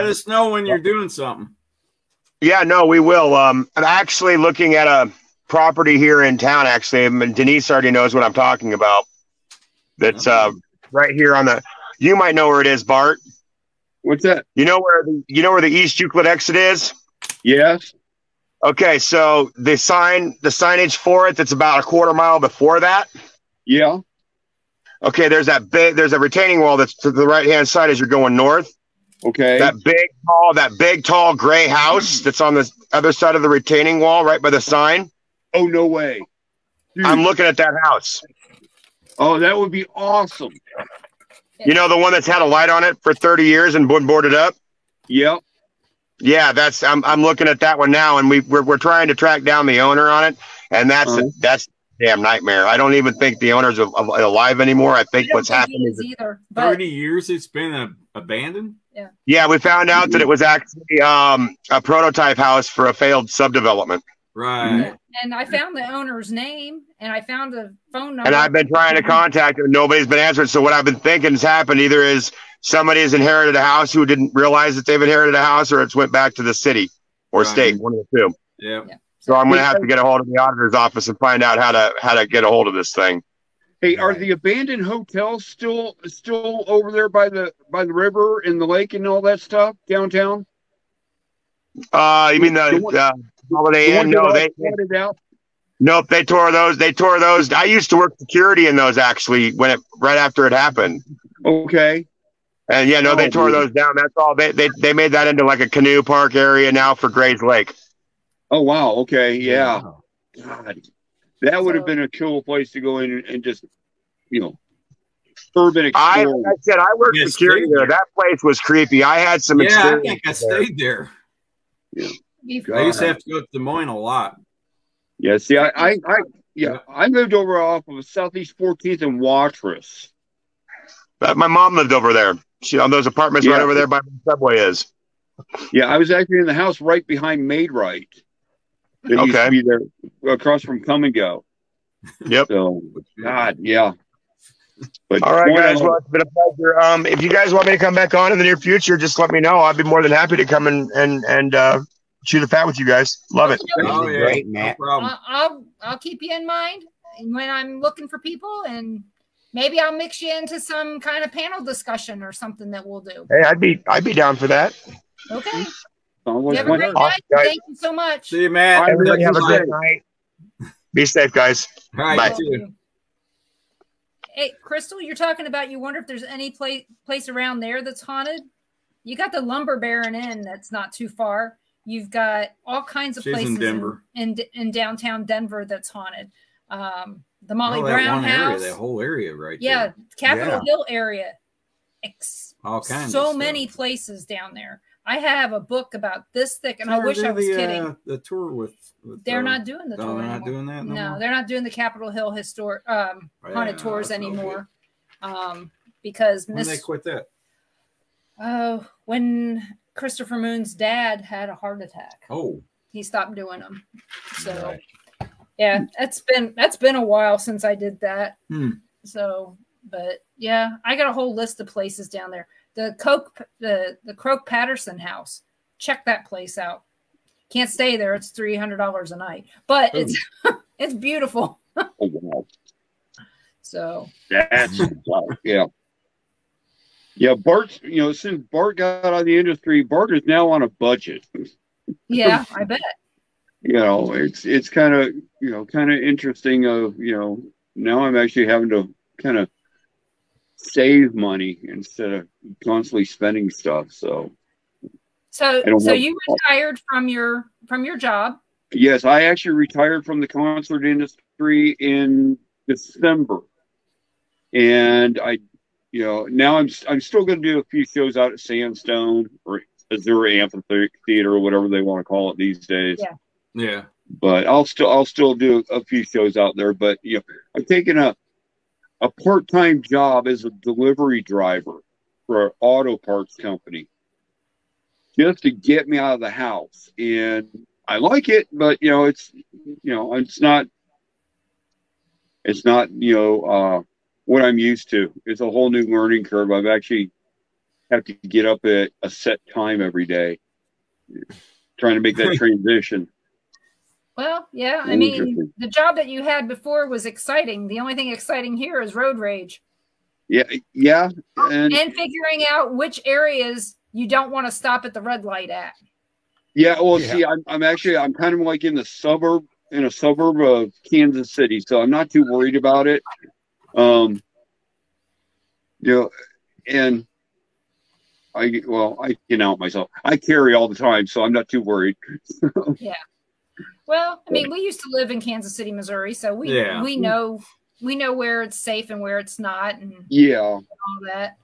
us know when you're doing something. Yeah, no, we will. I'm actually looking at a property here in town. Actually, and Denise already knows what I'm talking about. That's right here on the. You might know where it is, Bart. What's that? You know where the East Euclid exit is? Yes. Okay, so the signage for it that's about a quarter mile before that. Yeah. Okay, there's a retaining wall that's to the right hand side as you're going north. Okay. That big tall gray house that's on the other side of the retaining wall, right by the sign. Oh, no way. Dude. I'm looking at that house. Oh, that would be awesome. You know, the one that's had a light on it for 30 years and boarded up? Yep. Yeah, I'm looking at that one now, and we're trying to track down the owner on it, and that's a damn nightmare. I don't even think the owner's alive anymore. I think what's happened is 30 years it's been abandoned. Yeah, we found out that it was actually a prototype house for a failed subdevelopment. Right. And I found the owner's name, and I found the phone number. And I've been trying to contact him, and nobody's been answering. So what I've been thinking has happened either is somebody has inherited a house who didn't realize that they've inherited a house, or it's went back to the city or state, one of the two. Yeah. So I'm going to have to get a hold of the auditor's office and find out how to get a hold of this thing. Hey, are the abandoned hotels still over there by the river and the lake and all that stuff downtown? You mean the Holiday Inn? No, they out? Nope, they tore those. They tore those. I used to work security in those actually right after it happened. Okay. And yeah, no, they tore those down. That's all. They made that into like a canoe park area now for Gray's Lake. Oh wow. Okay. Yeah. Wow. God, that would have been a cool place to go in and just, urban Like explore. I said, I worked security there. That place was creepy. I had some experience. I think I stayed there. Yeah. I used to have to go to Des Moines a lot. Yeah. See, I moved over off of Southeast 14th and Watrous. My mom lived over there. She on those apartments right over there by the subway is. Yeah, I was actually in the house right behind Maid-Rite. That used to be there across from Come and Go. Yep. So, God, yeah. But all right, guys. Well, it's been a pleasure. If you guys want me to come back on in the near future, just let me know. I'd be more than happy to come and chew the fat with you guys. Love it. Oh, yeah. Great, Matt. No problem. I'll keep you in mind when I'm looking for people, and maybe I'll mix you into some kind of panel discussion or something that we'll do. Hey, I'd be down for that. Okay. You have a great night. Thank you so much. See you, Matt. Everybody have a good night. Be safe, guys. All right, bye. You too. Hey, Crystal, you're talking about you wonder if there's any place around there that's haunted. You got the Lumber Baron Inn that's not too far. You've got all kinds of places in Denver, in downtown Denver that's haunted. The Molly that Brown one house, area, that whole area right there. there. Capitol Hill area. All kinds. So of many stuff. places down there. I have a book about this thick, and I wish I was kidding. The tour with they're not doing the tour. They're not doing that. No, they're not doing the Capitol Hill historic haunted tours anymore. Because when they quit that. When Christopher Moon's dad had a heart attack. Oh, he stopped doing them. So yeah, that's been a while since I did that. So, but yeah, I got a whole list of places down there. The Croak Patterson house. Check that place out. Can't stay there. It's $300 a night, but it's beautiful. Oh, wow. So that's yeah. Bart, since Bart got out of the industry, Bart is now on a budget. Yeah, I bet. It's kind of interesting. Now I'm actually having to kind of save money instead of constantly spending stuff. So you retired from your job? Yes, I actually retired from the concert industry in December, and now I'm still going to do a few shows out at Sandstone or Missouri Amphitheater or whatever they want to call it these days. Yeah. But I'll still do a few shows out there. But I'm taking a part-time job as a delivery driver for an auto parts company, just to get me out of the house. And I like it, but it's not what I'm used to. It's a whole new learning curve. I've actually have to get up at a set time every day, trying to make that transition. Well, yeah, I mean, the job that you had before was exciting. The only thing exciting here is road rage. Yeah. And figuring out which areas you don't want to stop at the red light at. Yeah, well, see, I'm kind of like in a suburb of Kansas City, so I'm not too worried about it. And I can out myself. I carry all the time, so I'm not too worried. Yeah. Well, I mean, we used to live in Kansas City, Missouri, so we know where it's safe and where it's not, and all that.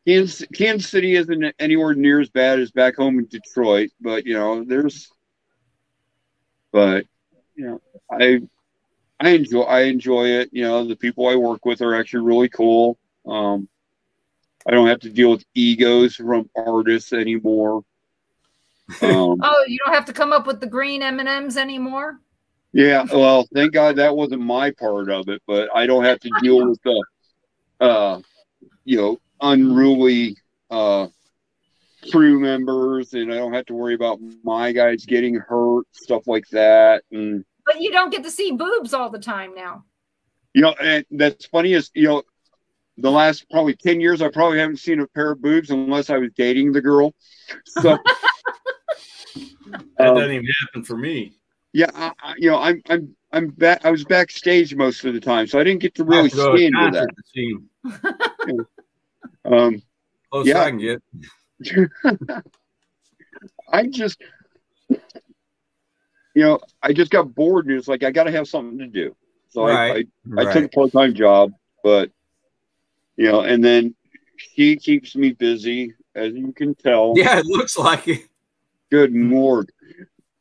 Kansas City isn't anywhere near as bad as back home in Detroit, but I enjoy it. The people I work with are actually really cool. I don't have to deal with egos from artists anymore. You don't have to come up with the green M&Ms anymore? Yeah, well, thank God that wasn't my part of it, but I don't have to deal with the unruly crew members, and I don't have to worry about my guys getting hurt, stuff like that. But you don't get to see boobs all the time now. And that's funny is, the last probably 10 years, I probably haven't seen a pair of boobs unless I was dating the girl. So That doesn't even happen for me. Yeah, I'm back. I was backstage most of the time, so I didn't get to really see into that. Close Yeah, I can get. I just, I just got bored, and it's like I got to have something to do. So I took a part-time job, but and then she keeps me busy, as you can tell. Yeah, it looks like it. Good Lord,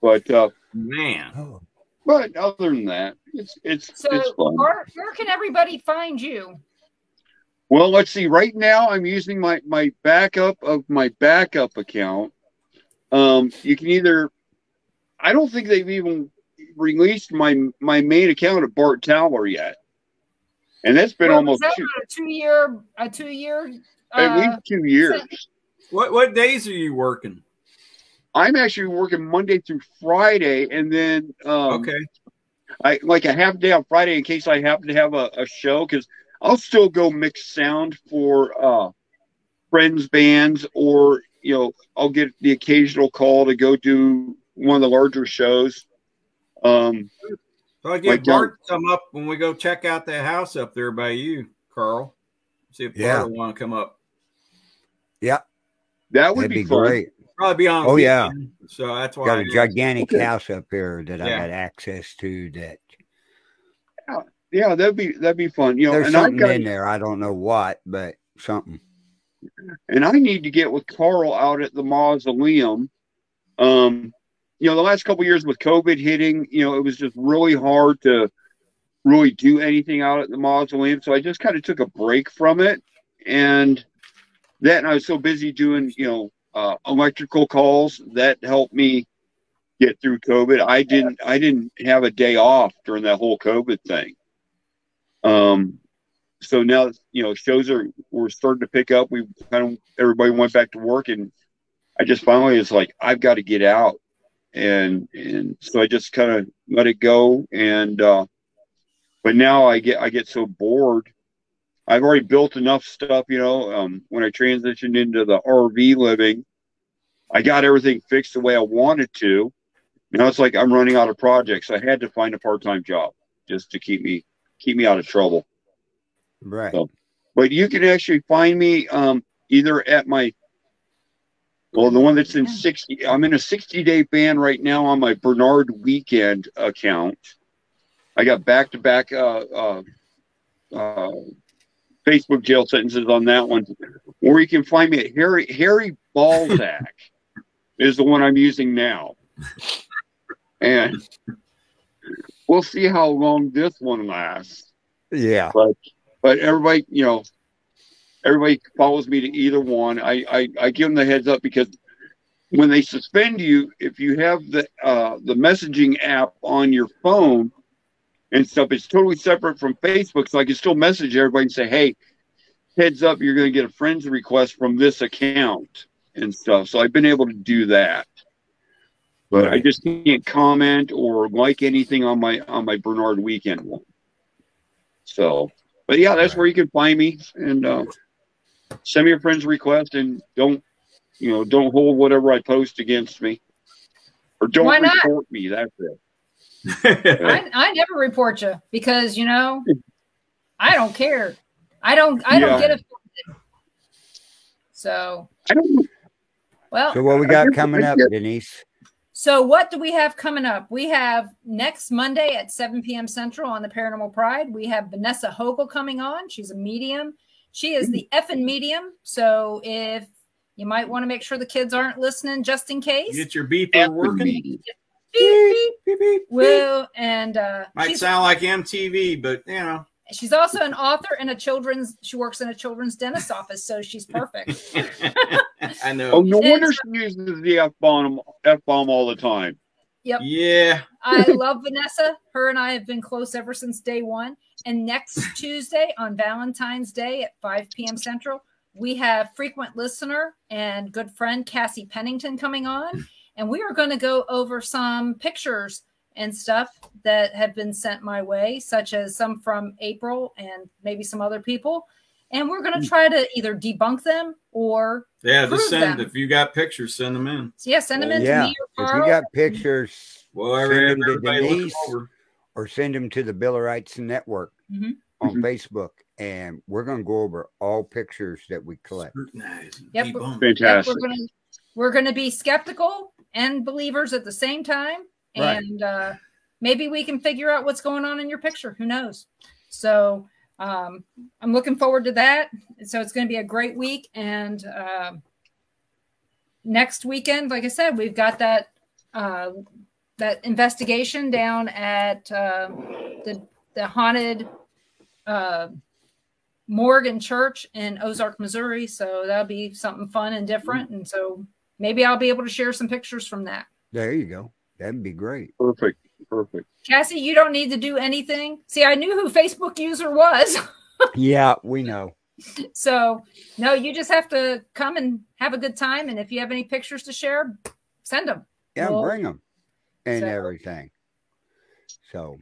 but man. But other than that, it's fun. Where can everybody find you? Well, let's see. Right now, I'm using my backup of my backup account. You can either. I don't think they've even released my main account of Bart Towler yet, and that's been almost a 2 year. At least 2 years. What days are you working? I'm actually working Monday through Friday, and then I like a half day on Friday in case I happen to have a show, because I'll still go mix sound for friends' bands, or I'll get the occasional call to go do one of the larger shows. So I get Bart to come up when we go check out that house up there by you, Carl. See if Bart will want to come up. Yeah, that would be fun. Great. Probably be on. Oh yeah. So that's why got a gigantic house up here that I got access to. That. Yeah, that'd be fun. There's something in there. I don't know what, but something. And I need to get with Carl out at the mausoleum. The last couple of years with COVID hitting, it was just really hard to really do anything out at the mausoleum. So I just kind of took a break from it, and I was so busy doing, electrical calls that helped me get through COVID. I didn't have a day off during that whole COVID thing. So now, shows were starting to pick up. Everybody went back to work, and I just finally was like, I've got to get out. And so I just kind of let it go. And, but now I get so bored. I've already built enough stuff, when I transitioned into the RV living, I got everything fixed the way I wanted to. Now it's like I'm running out of projects. I had to find a part-time job just to keep me out of trouble. Right. So, but you can actually find me either at the one that's in 60. I'm in a 60-day ban right now on my Bernard Weekend account. I got back-to-back Facebook jail sentences on that one. Or you can find me at Harry Balzac is the one I'm using now. And we'll see how long this one lasts. Yeah. But everybody, everybody follows me to either one. I give them the heads up, because when they suspend you, if you have the messaging app on your phone and stuff, it's totally separate from Facebook. So I can still message everybody and say, hey, heads up, you're going to get a friend's request from this account and stuff. So I've been able to do that. But I just can't comment or like anything on my Bernard Weekend one. So, but yeah, that's where you can find me, and send me a friend's request, and don't hold whatever I post against me, or don't report me. That's it. I never report you, because I don't care. I don't get offended. So I don't. Well, so what we got coming up, Denise? So what do we have coming up? We have next Monday at 7 p.m. Central on the Paranormal Pride. We have Vanessa Hogel coming on. She's a medium. She is the effing medium. So if you might want to make sure the kids aren't listening, just in case. Get your beeper working. Beep, beep, beep, beep. Well, and might sound like MTV, but she's also an author and she works in a children's dentist's office, so she's perfect. I know. Oh, no wonder she uses the F-bomb all the time. Yep. Yeah. I love Vanessa. Her and I have been close ever since day one. And next Tuesday on Valentine's Day at 5 p.m. Central, we have frequent listener and good friend Cassie Pennington coming on. And we are going to go over some pictures and stuff that have been sent my way, such as some from April and maybe some other people. and we're going to try to either debunk them or just send them. If you got pictures, send them in. So yeah, send them in to me or Carl. If you got pictures, send them to Denise or send them to the Billerites Network on Facebook, and we're going to go over all pictures that we collect. Yep, fantastic. We're going to be skeptical and believers at the same time, and maybe we can figure out what's going on in your picture. Who knows? So I'm looking forward to that. So it's going to be a great week, and next weekend, like I said, we've got that that investigation down at the haunted morgue and church in Ozark, Missouri. So that'll be something fun and different. And so maybe I'll be able to share some pictures from that. There you go. That'd be great. Perfect. Cassie, you don't need to do anything. See, I knew who Facebook user was. Yeah, we know. So no, you just have to come and have a good time. And if you have any pictures to share, send them. Yeah, bring them and everything. So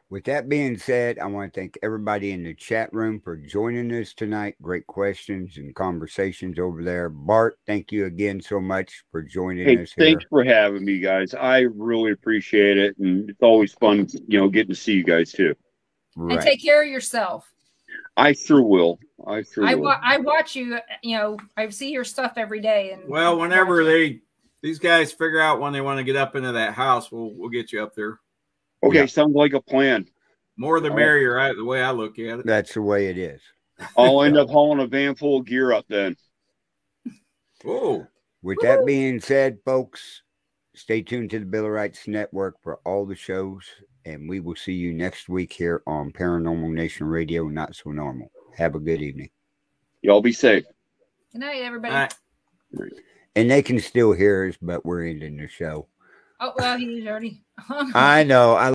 with that being said, I want to thank everybody in the chat room for joining us tonight. Great questions and conversations over there. Bart, thank you again so much for joining us here. Thanks for having me, guys. I really appreciate it. And it's always fun, getting to see you guys too. Right. And take care of yourself. I sure will. I watch you, I see your stuff every day. And well, whenever these guys figure out when they want to get up into that house, we'll get you up there. Okay, sounds like a plan. More the merrier, right? The way I look at it. That's the way it is. I'll end up hauling a van full of gear up then. Oh. With that being said, folks, stay tuned to the Billerites Network for all the shows, and we will see you next week here on Paranormal Nation Radio, Not So Normal. Have a good evening. Y'all be safe. Good night, everybody. Right. And they can still hear us, but we're ending the show. Oh, well, he's already. I know.